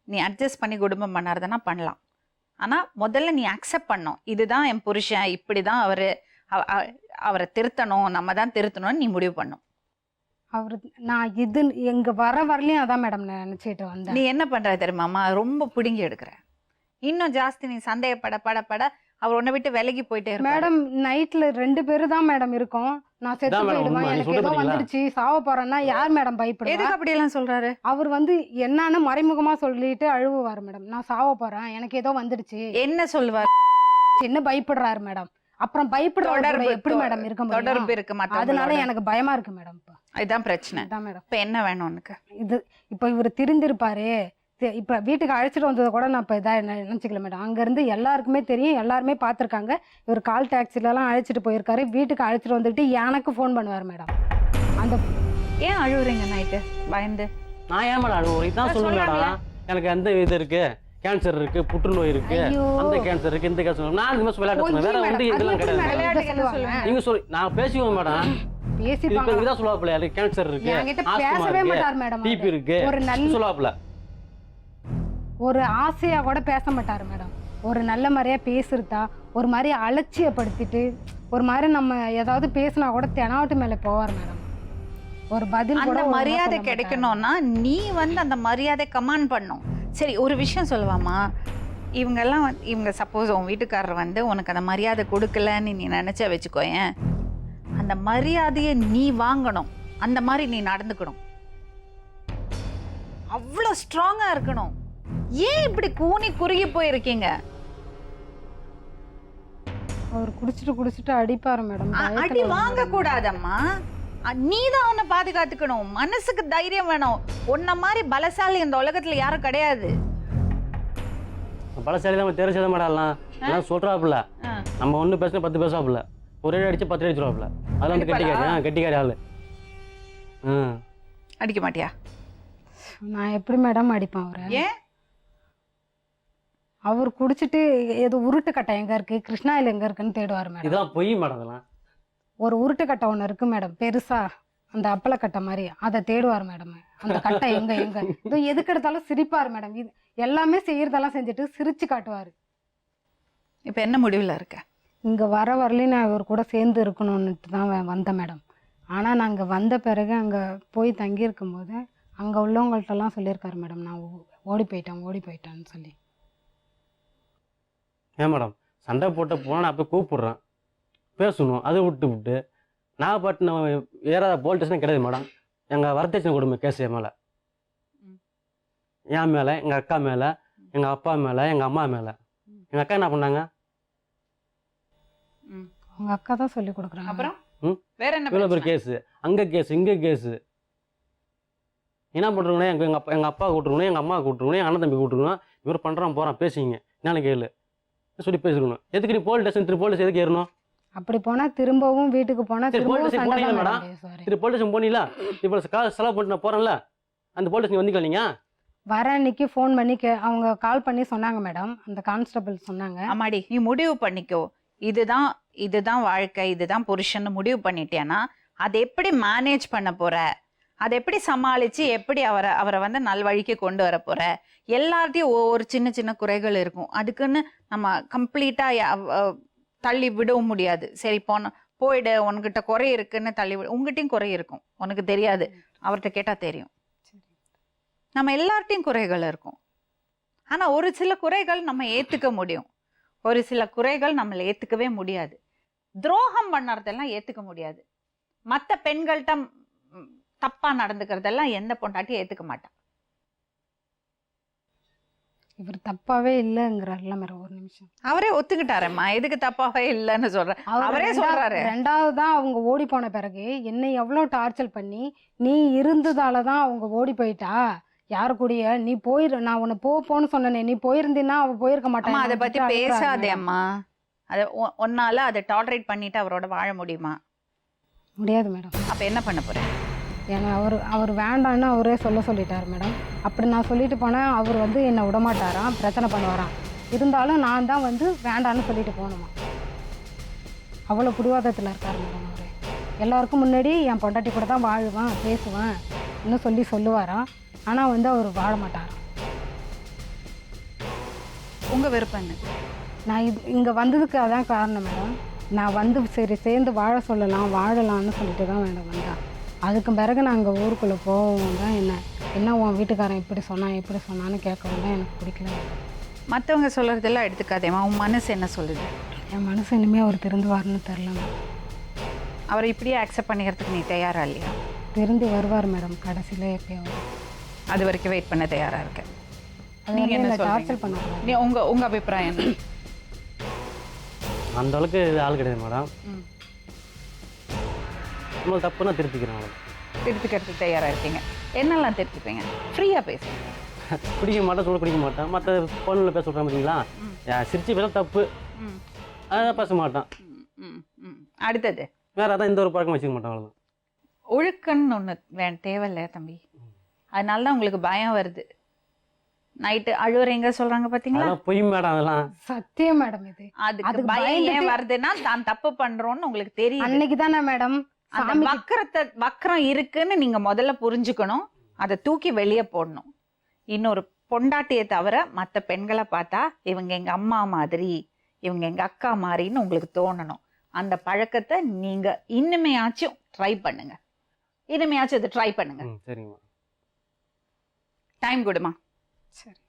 நீ அட்ஜஸ்ட் பண்ணி குடும்பம் பண்ணாருதுன்னா பண்ணலாம். ஆனா முதல்ல நீ அக்செப்ட் பண்ணும், இதுதான் என் புருஷன், இப்படிதான் அவரை திருத்தணும், நம்ம தான் திருத்தணும்னு நீ முடிவு பண்ணும். அவரு நான் எங்க வரலையும் அதான் மேடம் நினைச்சிட்டு வந்தேன். நீ என்ன பண்ற தெரியுமாமா, ரொம்ப பிடுங்கி எடுக்கிற. இன்னும் ஜாஸ்தி நீ சந்தேகப்பட பட அவர் உன்னை விட்டு விலகி போயிட்டே மேடம். நைட்ல 2 பேரு தான் மேடம் இருக்கோம். நான் செத்து போயிடுவேன், எனக்கு ஏதோ வந்துடுச்சு, சாவ போறேன்னா யார் மேடம் பயப்படுவா? எதுக்கு அப்படி எல்லாம் சொல்றாரு? அவர் வந்து என்னன்னு மறைமுகமா சொல்லிட்டு அழுவாரு மேடம். நான் சாவ போறேன், எனக்கு ஏதோ வந்துடுச்சு என்ன சொல்லுவார்? என்ன பயப்படுறாரு மேடம். அப்புறம் பயப்படுற எப்படி மேடம் இருக்க முடியும்? தொடர்பு இருக்கு மத்தவங்களோட. அதனால எனக்கு பயமா இருக்கு மேடம். இதுதான் பிரச்சனை. இதான் மேடம். இப்ப என்ன வேணும் உனக்கு? இப்ப இவர் திருந்திருப்பாரு. இப்ப வீட்டுக்கு அழைச்சிட்டு வந்ததை கூட நான் இப்ப இதாக நினைச்சுக்கல மேடம். அங்க இருந்து எல்லாருக்குமே தெரியும், எல்லாருமே பார்த்துருக்காங்க. இவர் கால் டாக்ஸிலலாம் அழைச்சிட்டு போயிருக்காரு. வீட்டுக்கு அழைச்சிட்டு வந்துட்டு எனக்கு ஃபோன் பண்ணுவார் மேடம். அந்த ஏன் அழுவுறீங்க நைட்டு பயந்து? நான் ஏன் மேடம் அழுவுறேன்? இதான் சொல்லுங்க மேடம். எனக்கு அந்த இது இருக்கு, கேன்சர் இருக்கு, புற்றுநோய் இருக்கு, அந்த கேன்சர் இருக்கு, இந்த கேன்சர். நான் இந்த மாதிரி விளையாட்டு வேற வந்து இதெல்லாம் கிடையாது. நீங்க சொல்லி நான் பேசுவோம் மேடம். பேசிப்பாங்க. இதான் சொல்லுவாப்ல, எனக்கு கேன்சர் இருக்கு, பேசவே மாட்டார் மேடம். டிபி இருக்கு, ஒரு நல்ல சொல்லுவாப்ல. ஒரு ஆசையா கூட பேச மாட்டாரு மேடம். ஒரு நல்ல மாதிரியா பேசுறதா ஒரு மாதிரி அலட்சியப்படுத்திட்டு ஒரு மாதிரி நம்ம ஏதாவது பேசினா கூட தெனாவட்டு மேல போவார் மேடம். ஒரு பதில் கூட மரியாதை கிடைக்கணும்னா நீ வந்து அந்த மரியாதை கமாண்ட் பண்ணும். சரி, ஒரு விஷயம் சொல்லுவாமா, இவங்க சப்போஸ் உன் வீட்டுக்காரர் வந்து உனக்கு அந்த மரியாதை கொடுக்கலன்னு நீ நினைச்சா வச்சுக்கோயேன், அந்த மரியாதையை நீ வாங்கணும். அந்த மாதிரி நீ நடந்துக்கணும். அவ்வளோ ஸ்ட்ராங்கா இருக்கணும். ஏன் இப்படி கூனி குறுகி போயிருக்கீங்க? அவர் குடிச்சிட்டு அடிப்பாரு மேடம். அடி வாங்க கூடாதம்மா. நீதான் அவனை பாதுகாத்துக்கணும். மனசுக்கு தைரியம் வேணும். உன்ன மாதிரி பலசாலி இந்த உலகத்துல யாரும் கிடையாது. பலசாலி தான் தெரிஞ்சத மாடலாம் சொல்றாப்புல. நம்ம ஒண்ணு பேசினா 10 பேசாப்புல, ஒரே அடிச்சு 10 அடிச்சிருவாப்புல. அதெல்லாம் வந்து கெட்டிக்காரி ஆளு. அடிக்க மாட்டியா? நான் எப்படி மேடம் அடிப்பேன் அவரை? ஏன்? அவர் குடிச்சிட்டு ஏதோ உருட்டு கட்டை எங்க இருக்கு, கிருஷ்ணாயில் எங்க இருக்குன்னு தேடுவார் மேடம். இதெல்லாம் பொய் மேடம். அதெல்லாம் ஒரு உருட்டு கட்டை ஒன்று இருக்கு மேடம், பெருசா அந்த அப்பள கட்டை மாதிரி, அதை தேடுவார் மேடம். அந்த கட்டை எங்க இது எதுக்கு எடுத்தாலும் சிரிப்பார் மேடம். இது எல்லாமே செய்யறதெல்லாம் செஞ்சுட்டு சிரிச்சு காட்டுவார். இப்ப என்ன முடிவுல இருக்க? இங்க வரலையும் நான் இவர் கூட சேர்ந்து இருக்கணும்னுட்டு தான் வந்தேன் மேடம். ஆனா நாங்க வந்த பிறகு அங்க போய் தங்கி இருக்கும் போது அங்க உள்ளவங்கள்ட்டெல்லாம் சொல்லியிருக்காரு மேடம், நான் ஓடி போயிட்டேன்னு சொல்லி. ஏன் மேடம் சண்டை போட்ட போனால் நான் போய் கூப்பிட்றேன், பேசணும். அதை விட்டு நான் பாட்டு நம்ம ஏறாத போலீஸ் ஸ்டேஷன் கிடையாது மேடம். எங்கள் வரதட்சணை கொடுமை கேஸ் என் மேலே, என் மேலே, எங்கள் அக்கா மேலே, எங்கள் அப்பா மேலே, எங்கள் அம்மா மேலே. எங்கள் அக்கா என்ன பண்ணாங்க? உங்கள் அக்கா தான் சொல்லி கொடுக்குறாங்க. அப்புறம் வேற என்ன? இவ்வளோ பேர் கேஸு, அங்கே கேஸு, இங்கே கேஸு. என்ன பண்ணுறோங்கன்னா எங்கள் அப்பா கூப்பிட்டுருக்கணும், எங்கள் அம்மா கூப்பிட்டுருக்கணும், எங்கள் அண்ணன் தம்பி கூப்பிட்டுருக்கணும். இவர் பண்ணுறான் போகிறான் பேசிங்க என்னன்னு கேளு சொல்லி பேசிக்கணும். எதுக்கு நீ போலீஸ் ஸ்டேஷன் போலீஸ் எதுக்கு ஏறணும்? அப்படி போனா திரும்பவும் வீட்டுக்கு போனா போலீஸ் போனீங்களா மேடம்? போலீஸ் ஸ்டேஷன் போனீங்களா? இப்போ காசு செலவு பண்ணிட்டு நான் போறேன்ல, அந்த போலீஸ் நீ வந்தீங்களா? நீங்க வர அன்னைக்கு ஃபோன் பண்ணி அவங்க கால் பண்ணி சொன்னாங்க மேடம், அந்த கான்ஸ்டபிள் சொன்னாங்க. அம்மாடி நீ முடிவு பண்ணிக்கோ, இதுதான் வாழ்க்கை, இதுதான் புருஷன் முடிவு பண்ணிட்டேன்னா அதை எப்படி மேனேஜ் பண்ண போற, அதை எப்படி சமாளிச்சு எப்படி அவரை வந்து நல்வழிக்கு கொண்டு வர போற. எல்லார்ட்டையும் ஒவ்வொரு சின்ன சின்ன குறைகள் இருக்கும், அதுக்குன்னு நம்ம கம்ப்ளீட்டா தள்ளி விடவும் முடியாது. சரி போயிடு, உனக்கிட்ட குறை இருக்குன்னு தள்ளி உங்ககிட்டயும் குறை இருக்கும், உனக்கு தெரியாது, அவர்கிட்ட கேட்டா தெரியும். நம்ம எல்லார்ட்டையும் குறைகள் இருக்கும். ஆனா ஒரு சில குறைகள் நம்ம ஏத்துக்க முடியும், ஒரு சில குறைகள் நம்மளை ஏத்துக்கவே முடியாது. துரோகம் பண்ணறதெல்லாம் ஏத்துக்க முடியாது. மற்ற பெண்கள்கிட்ட தப்பா நடந்துக்கிறதெல்லாம் எந்த பொண்டாட்டியும் ஏத்துக்க மாட்டா. இவர் தப்பாவே இல்லைங்கிறாருல மேடம். ஒரு நிமிஷம், அவரே ஒத்துக்கிட்டாரம்மா, எதுக்கு தப்பாவே இல்லைன்னு சொல்ற, அவரே சொல்றாரு. ரெண்டாவது தான் அவங்க ஓடி போன பிறகு என்னை எவ்வளோ டார்ச்சர் பண்ணி, நீ இருந்ததால தான் அவங்க ஓடி போயிட்டா, யாரு கூடிய நீ போயிரு, நான் உன்னை போன்னு சொன்னேனே, நீ போயிருந்தீன்னா அவ போயிருக்க மாட்டான். அதை பத்தி பேசாதே அம்மா. அதை ஒன்னால அதை டாலரேட் பண்ணிட்டு அவரோட வாழ முடியுமா? முடியாது மேடம். அப்ப என்ன பண்ண போறேன்? ஏன்னா அவர் வேண்டான்னு அவரே சொல்லிட்டார் மேடம். அப்படி நான் சொல்லிட்டு போனேன், அவர் வந்து என்னை விடமாட்டாராம், பிரச்சனை பண்ணுவாராம். இருந்தாலும் நான் தான் வந்து வேண்டான்னு சொல்லிட்டு போகணுமா. அவ்வளோ பிடிவாதத்தில் இருக்கார் மேடம் அவர். எல்லாருக்கும் முன்னாடி என் பொண்டாட்டி கூட தான் வாழுவேன் பேசுவேன் இன்னும் சொல்லுவாராம். ஆனால் வந்து அவர் வாழ மாட்டாராம். உங்க விருப்பம் என்ன? நான் இங்கே வந்ததுக்கு அதான் காரணம் மேடம். நான் வந்து சரி சேர்ந்து வாழலாம்னு சொல்லிட்டு தான் மேடம் வந்தேன். அதுக்கு பிறகு நான் அங்கே ஊருக்குள்ளே போகவும் தான் என்ன உன் வீட்டுக்காரன் இப்படி சொன்னான்னு கேட்கவும் தான் எனக்கு பிடிக்கல. மற்றவங்க சொல்கிறதெல்லாம் எடுத்துக்காதேம்மா, உன் மனசு என்ன சொல்லுது? என் மனசு இனிமேல் அவர் திருந்துவார்னு தெரில மேடம். அவரை இப்படியே அக்செப்ட் பண்ணிக்கிறதுக்கு நீ தயாரா இல்லையா? திருந்தி வருவார் மேடம் கடைசியில் எப்பயாவது. அது வரைக்கும் வெயிட் பண்ண தயாராக இருக்க. நீங்கள் என்ன டார்ச்சர் பண்ணுவாங்க? நீ உங்கள் அபிப்பிராயம் என்ன? அந்த அளவுக்கு ஆள் கிடையாது மேடம். நம்ம தப்புன்னா திருத்திக்கிறோம். திருத்திக்கிறதுக்கு தயாராக இருக்கீங்க? என்னெல்லாம் திருத்திப்பீங்க? ஃப்ரீயாக பேசுங்க. பிடிக்க மாட்டேன் பிடிக்க மாட்டேன். மற்ற ஃபோனில் பேச சொல்கிறேன் பார்த்தீங்களா, சிரிச்சு பேச தப்பு, அதை பேச மாட்டான். அடுத்தது வேறு அதான் இந்த ஒரு பழக்கம் வச்சுக்க மாட்டான். அவ்வளோதான். ஒழுக்கன்னு ஒன்று தேவையில்லை தம்பி. அதனால தான் உங்களுக்கு பயம் வருது. நைட்டு அழுவுறீங்க சொல்கிறாங்க பார்த்தீங்களா? பொய் மேடம், அதெல்லாம் சத்தியம் மேடம். அதுக்கு பயம் ஏன் வருதுன்னா தான் தப்பு பண்ணுறோன்னு உங்களுக்கு தெரியும். அன்னைக்கு தானே மேடம் அந்த வக்கரம் இருக்குன்னு நீங்க முதல்ல புரிஞ்சுக்கணும், அதை தூக்கி வெளியே போடணும். இன்னொரு பொண்டாட்டியை தவிர மற்ற பெண்களை பார்த்தா இவங்க எங்க அம்மா மாதிரி, இவங்க எங்க அக்கா மாதிரின்னு உங்களுக்கு தோணணும். அந்த பழக்கத்தை நீங்க இனிமையாச்சும் ட்ரை பண்ணுங்க. இதை ட்ரை பண்ணுங்க. சரிங்கம்மா. டைம் கொடுமா. சரி,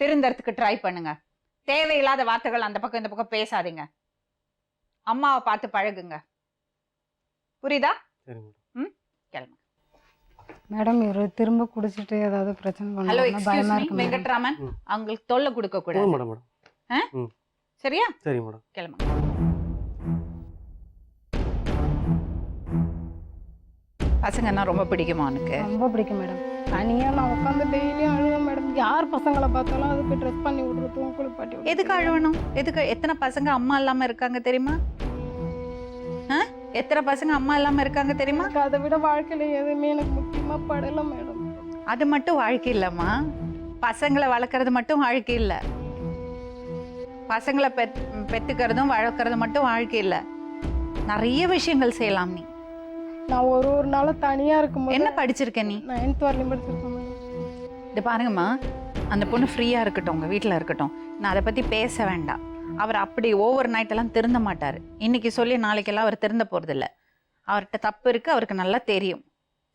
திருந்தறதுக்கு ட்ரை பண்ணுங்க. தேவையில்லாத வார்த்தைகள் அந்த பக்கம் இந்த பக்கம் பேசாதீங்க. அம்மாவை பார்த்து பழகுங்க. புரியுதா? கிளம்பு மேடம். இவரு திரும்ப குடிச்சிட்டு ஏதாவது பிரச்சனை பண்ணா ஹலோ பயமா எக்ஸ்கியூஸ் இருக்கு மீ வெங்கட்ராமன், அவங்களுக்கு தொல்லை கொடுக்க கூடாது. மேடம். சரியா? சரி மேடம். கிளம்பு. பசங்கன்னா ரொம்ப பிடிக்குமா உனக்கு? ரொம்ப பிடிக்கும் மேடம். தனியாக நான் உட்காந்து டெய்லியும் அழுவேன் மேடம். யார் பசங்களை பார்த்தாலும் அதுக்கு ட்ரெஸ் பண்ணி விடுறதும் குளிப்பாட்டி. எதுக்கு அழுவணும்? எத்தனை பசங்க அம்மா இல்லாம இருக்காங்க தெரியுமா? எத்தனை பசங்க அம்மா இல்லாம இருக்காங்க தெரியுமா? அதை விட வாழ்க்கையில எதுவுமே எனக்கு முக்கியமா படல மேடம். அது மட்டும் வாழ்க்கை இல்லம்மா. பசங்களை வளர்க்கறது மட்டும் வாழ்க்கை இல்ல. பசங்களை பெத்துக்கிறதும் வளர்க்கறது மட்டும் வாழ்க்கை இல்ல. நிறைய விஷயங்கள் செய்யலாம். நீ நான் ஒரு நாளும் தனியா இருக்கும்போது. என்ன படிச்சிருக்க நீ? 9th வரையும் படிச்சிருக்கேன் மேடம். இது பாருங்கம்மா, அந்த பொண்ணு ஃப்ரீயா இருக்கட்டும், உங்க வீட்டுல இருக்கட்டும், நான் அதை பத்தி பேச வேண்டாம். அவர் அப்படி ஓவர் நைட் எல்லாம் திருந்த மாட்டார். இன்னைக்கு சொல்லி நாளைக்கெல்லாம் அவர் திருந்த போகிறதில்ல. அவர்கிட்ட தப்பு இருக்குது, அவருக்கு நல்லா தெரியும்.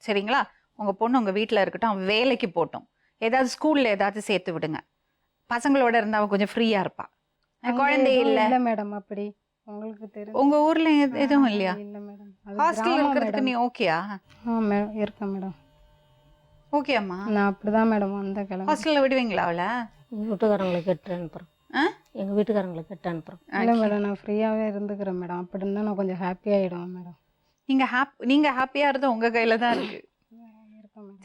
சரிங்களா? உங்கள் பொண்ணு உங்கள் வீட்டில் இருக்கட்டும், அவன் வேலைக்கு போட்டோம், ஏதாவது ஸ்கூலில் ஏதாவது சேர்த்து விடுங்க. பசங்களோட இருந்தால் அவன் கொஞ்சம் ஃப்ரீயாக இருப்பா. குழந்தை இல்லை மேடம். அப்படி உங்களுக்கு தெரியும்? உங்கள் ஊரில் எதுவும் இல்லையா? இல்லை மேடம். ஹாஸ்டல் இருக்கிறதுக்கு நீ ஓகேயா? இருக்கேன் மேடம். ஓகேம்மா. நான் அப்படிதான் மேடம் வந்த கிளம்பி. ஹாஸ்டலில் விடுவீங்களா அவளை? வீட்டுக்காரங்களை கெட்டு அனுப்புகிறோம். எங்கள் வீட்டுக்காரங்களை கெட்டு அனுப்புகிறோம். இல்லை மேடம், நான் ஃப்ரீயாகவே இருந்துக்கிறேன் மேடம். அப்படி இருந்தால் நான் கொஞ்சம் ஹாப்பியாகிடுவேன் மேடம். நீங்கள் ஹாப்பியாக இருந்தால் உங்கள் கையில் தான் இருக்குது.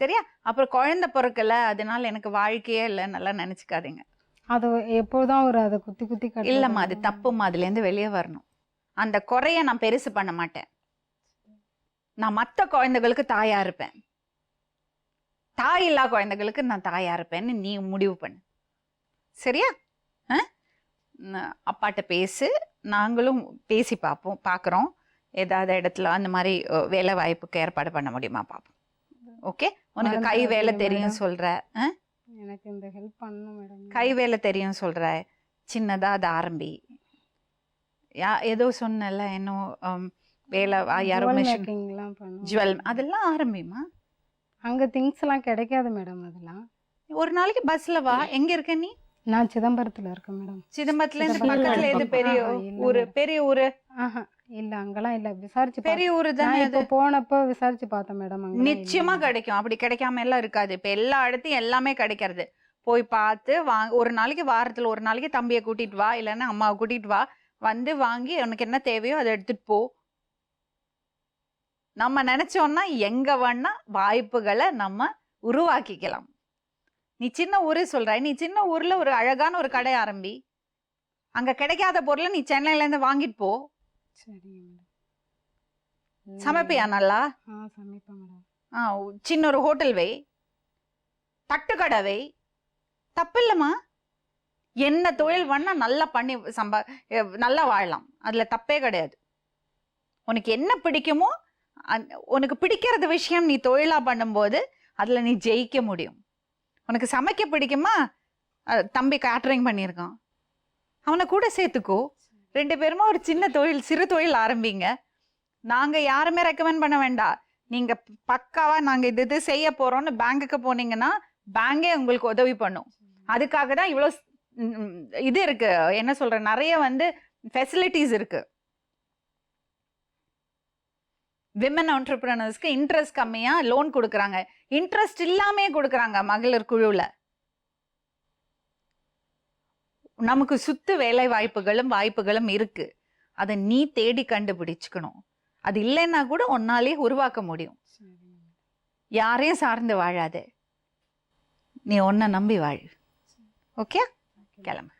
சரியா? அப்புறம் குழந்தை பிறக்கல, அதனால எனக்கு வாழ்க்கையே இல்லை நல்லா நினச்சிக்காதீங்க. அது எப்போதான் ஒரு அதை குத்தி கட்டு. இல்லைம்மா, அது தப்புமா. அதுலேருந்து வெளியே வரணும். அந்த குறைய நான் பெருசு பண்ண மாட்டேன். நான் மற்ற குழந்தைகளுக்கு தாயா இருப்பேன். தாய் இல்லா குழந்தைகளுக்கு நான் தாயா இருப்பேன்னு நீ முடிவு பண்ணு, சரியா? அப்பாட்ட பேசு, நாங்களும் பேசி பார்க்குறோம். ஏதாவது இடத்துல அந்த மாதிரி வேலை வாய்ப்புக்கு ஏற்பாடு பண்ண முடியுமா பார்ப்போம். ஓகே, உனக்கு கை வேலை தெரியும் சொல்ற, எனக்கு இந்த ஹெல்ப் பண்ணணும் மேடம். கை வேலை தெரியும் சொல்ற, சின்னதா அதை ஆரம்பி. ஏதோ சொன்னல இன்னும் வேலை யாரோ மேக்கிங்லாம் பண்ணுவோம். ஜுவல் அதெல்லாம் ஆரம்பிமா. அங்கே திங்ஸ் எல்லாம் கிடைக்காது மேடம். அதெல்லாம் ஒரு நாளைக்கு பஸ்ல வா. எங்க இருக்க நீ? நான் சிதம்பரத்தில் இருக்கேன் மேடம். சிதம்பரத்துல இருந்து பக்கத்துல எது பெரிய ஊரு? பெரிய ஊரு? ஆஹா இல்ல, அங்கெல்லாம் இல்ல. விசாரிச்சு பெரிய ஊரு தான். தானே. இப்போ போனப்போ விசாரிச்சு பார்த்தேன் மேடம். நிச்சயமா கிடைக்கும். அப்படி கிடைக்காம எல்லாம் இருக்காது. இப்ப எல்லா இடத்தையும் எல்லாமே கிடைக்கிறது. போய் பார்த்து வாங்க. ஒரு நாளைக்கு வாரத்துல ஒரு நாளைக்கு தம்பியை கூட்டிட்டு வா, இல்லைன்னா அம்மாவை கூட்டிட்டு வா. வந்து வாங்கி உனக்கு என்ன தேவையோ அதை எடுத்துட்டு போ. நம்ம நினைச்சோம்னா எங்க வேணா வாய்ப்புகளை நம்ம உருவாக்கிக்கலாம். நீ சின்ன ஊரு சொல்ற, நீ சின்ன ஊர்ல ஒரு அழகான ஒரு கடை ஆரம்பி. அங்க கிடைக்காத பொருளை நீ சென்னையில இருந்து வாங்கிட்டு போ. சரி மேடம். சமைப்பியா நல்லா? சமைப்பேன் மேடம். சின்ன ஒரு ஹோட்டல் வை, தட்டுக்கடை வை, தப்பு இல்லம்மா. என்ன தொழில் வேணா நல்லா பண்ணி நல்லா வாழலாம். அதுல தப்பே கிடையாது. உனக்கு என்ன பிடிக்குமோ, உனக்கு பிடிக்கிறது விஷயம் நீ தொழிலா பண்ணும்போது அதுல நீ ஜெயிக்க முடியும். உனக்கு சமைக்க பிடிக்குமா? தம்பி கேட்டரிங் பண்ணியிருக்கான், அவனை கூட சேர்த்துக்கோ. 2 பேருமா ஒரு சின்ன தொழில், சிறு தொழில் ஆரம்பிங்க. நாங்க யாருமே ரெக்கமெண்ட் பண்ண வேண்டாம். நீங்க பக்காவா நாங்க இது செய்ய போறோம்னு பேங்குக்கு போனீங்கன்னா பேங்கே உங்களுக்கு உதவி பண்ணும். அதுக்காக தான் இவ்வளோ இது இருக்கு. என்ன சொல்ற, நிறைய ஃபெசிலிட்டிஸ் இருக்கு. விமன் என்டர்பிரினர்ஸ்க்கு இன்ட்ரெஸ்ட் கம்மியா லோன் கொடுக்குறாங்க. இன்ட்ரெஸ்ட் இல்லாமே கொடுக்குறாங்க மகளிர் குழுவில். நமக்கு சுத்து வேலை வாய்ப்புகளும் இருக்கு. அதை நீ தேடி கண்டுபிடிச்சுக்கணும். அது இல்லைன்னா கூட ஒன்னாலே உருவாக்க முடியும். யாரையும் சார்ந்து வாழாதே, நீ ஒன்ன நம்பி வாழு. ஓகே, கிளம்பு.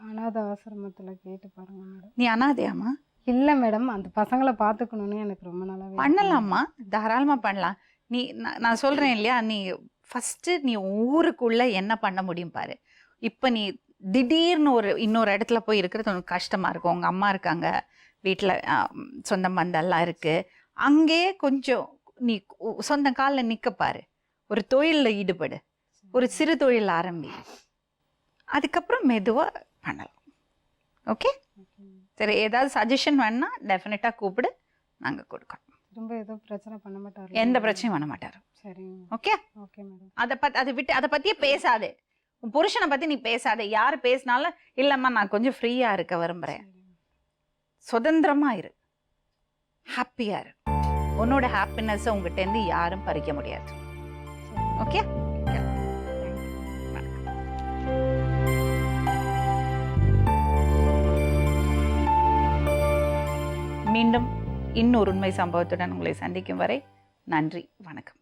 அனாதை ஆசிரமத்துல கேட்டு பாருங்க மேடம். நீ அனாதையாமா? இல்ல மேடம், அந்த பசங்களை பாத்துக்கணும்னு எனக்கு ரொம்ப நாளாவே. பண்ணலாமா, தாராளமா பண்ணலாம். நீ நான் சொல்றேன் இல்லையா, நீ ஃபர்ஸ்ட் நீ ஊருக்குள்ள என்ன பண்ண முடியும் பாரு. இப்ப நீ திடீர்னு இன்னொரு இடத்துல போய் இருக்கிறது உனக்கு கஷ்டமா இருக்கும். உங்க அம்மா இருக்காங்க வீட்டுல, சொந்த பந்தெல்லாம் இருக்கு. அங்கேயே கொஞ்சம் நீ சொந்த காலில் நிக்க பாரு. ஒரு தொழில்ல ஈடுபடு, ஒரு சிறு தொழில் ஆரம்பி. அதுக்கப்புறம் மெதுவா பண்ணலாம். ஓகே, சரி. ஏதாவது சஜஷன் வேணா டெஃபினட்டா கூப்பிடு, நாங்க கொடுக்கறோம். ரொம்ப எதுவும் பிரச்சனை பண்ண மாட்டாரு? எந்த பிரச்சனையும் பண்ண மாட்டாரு. சரி, ஓகே. Okay madam. அதை பத்தியே பேசாதே. உன் புருஷனை பத்தி நீ பேசாதே. யாரு பேசினாலும் இல்லம்மா நான் கொஞ்சம் ஃப்ரீயா இருக்க விரும்புறேன், சுதந்திரமா இரு, ஹாப்பியா இரு. உன்னோட ஹாப்பினஸ் உங்ககிட்ட இருந்து யாரும் பறிக்க முடியாது. ஓகே, மீண்டும் இன்னொரு உண்மை சம்பவத்துடன் உங்களை சந்திக்கும் வரை நன்றி, வணக்கம்.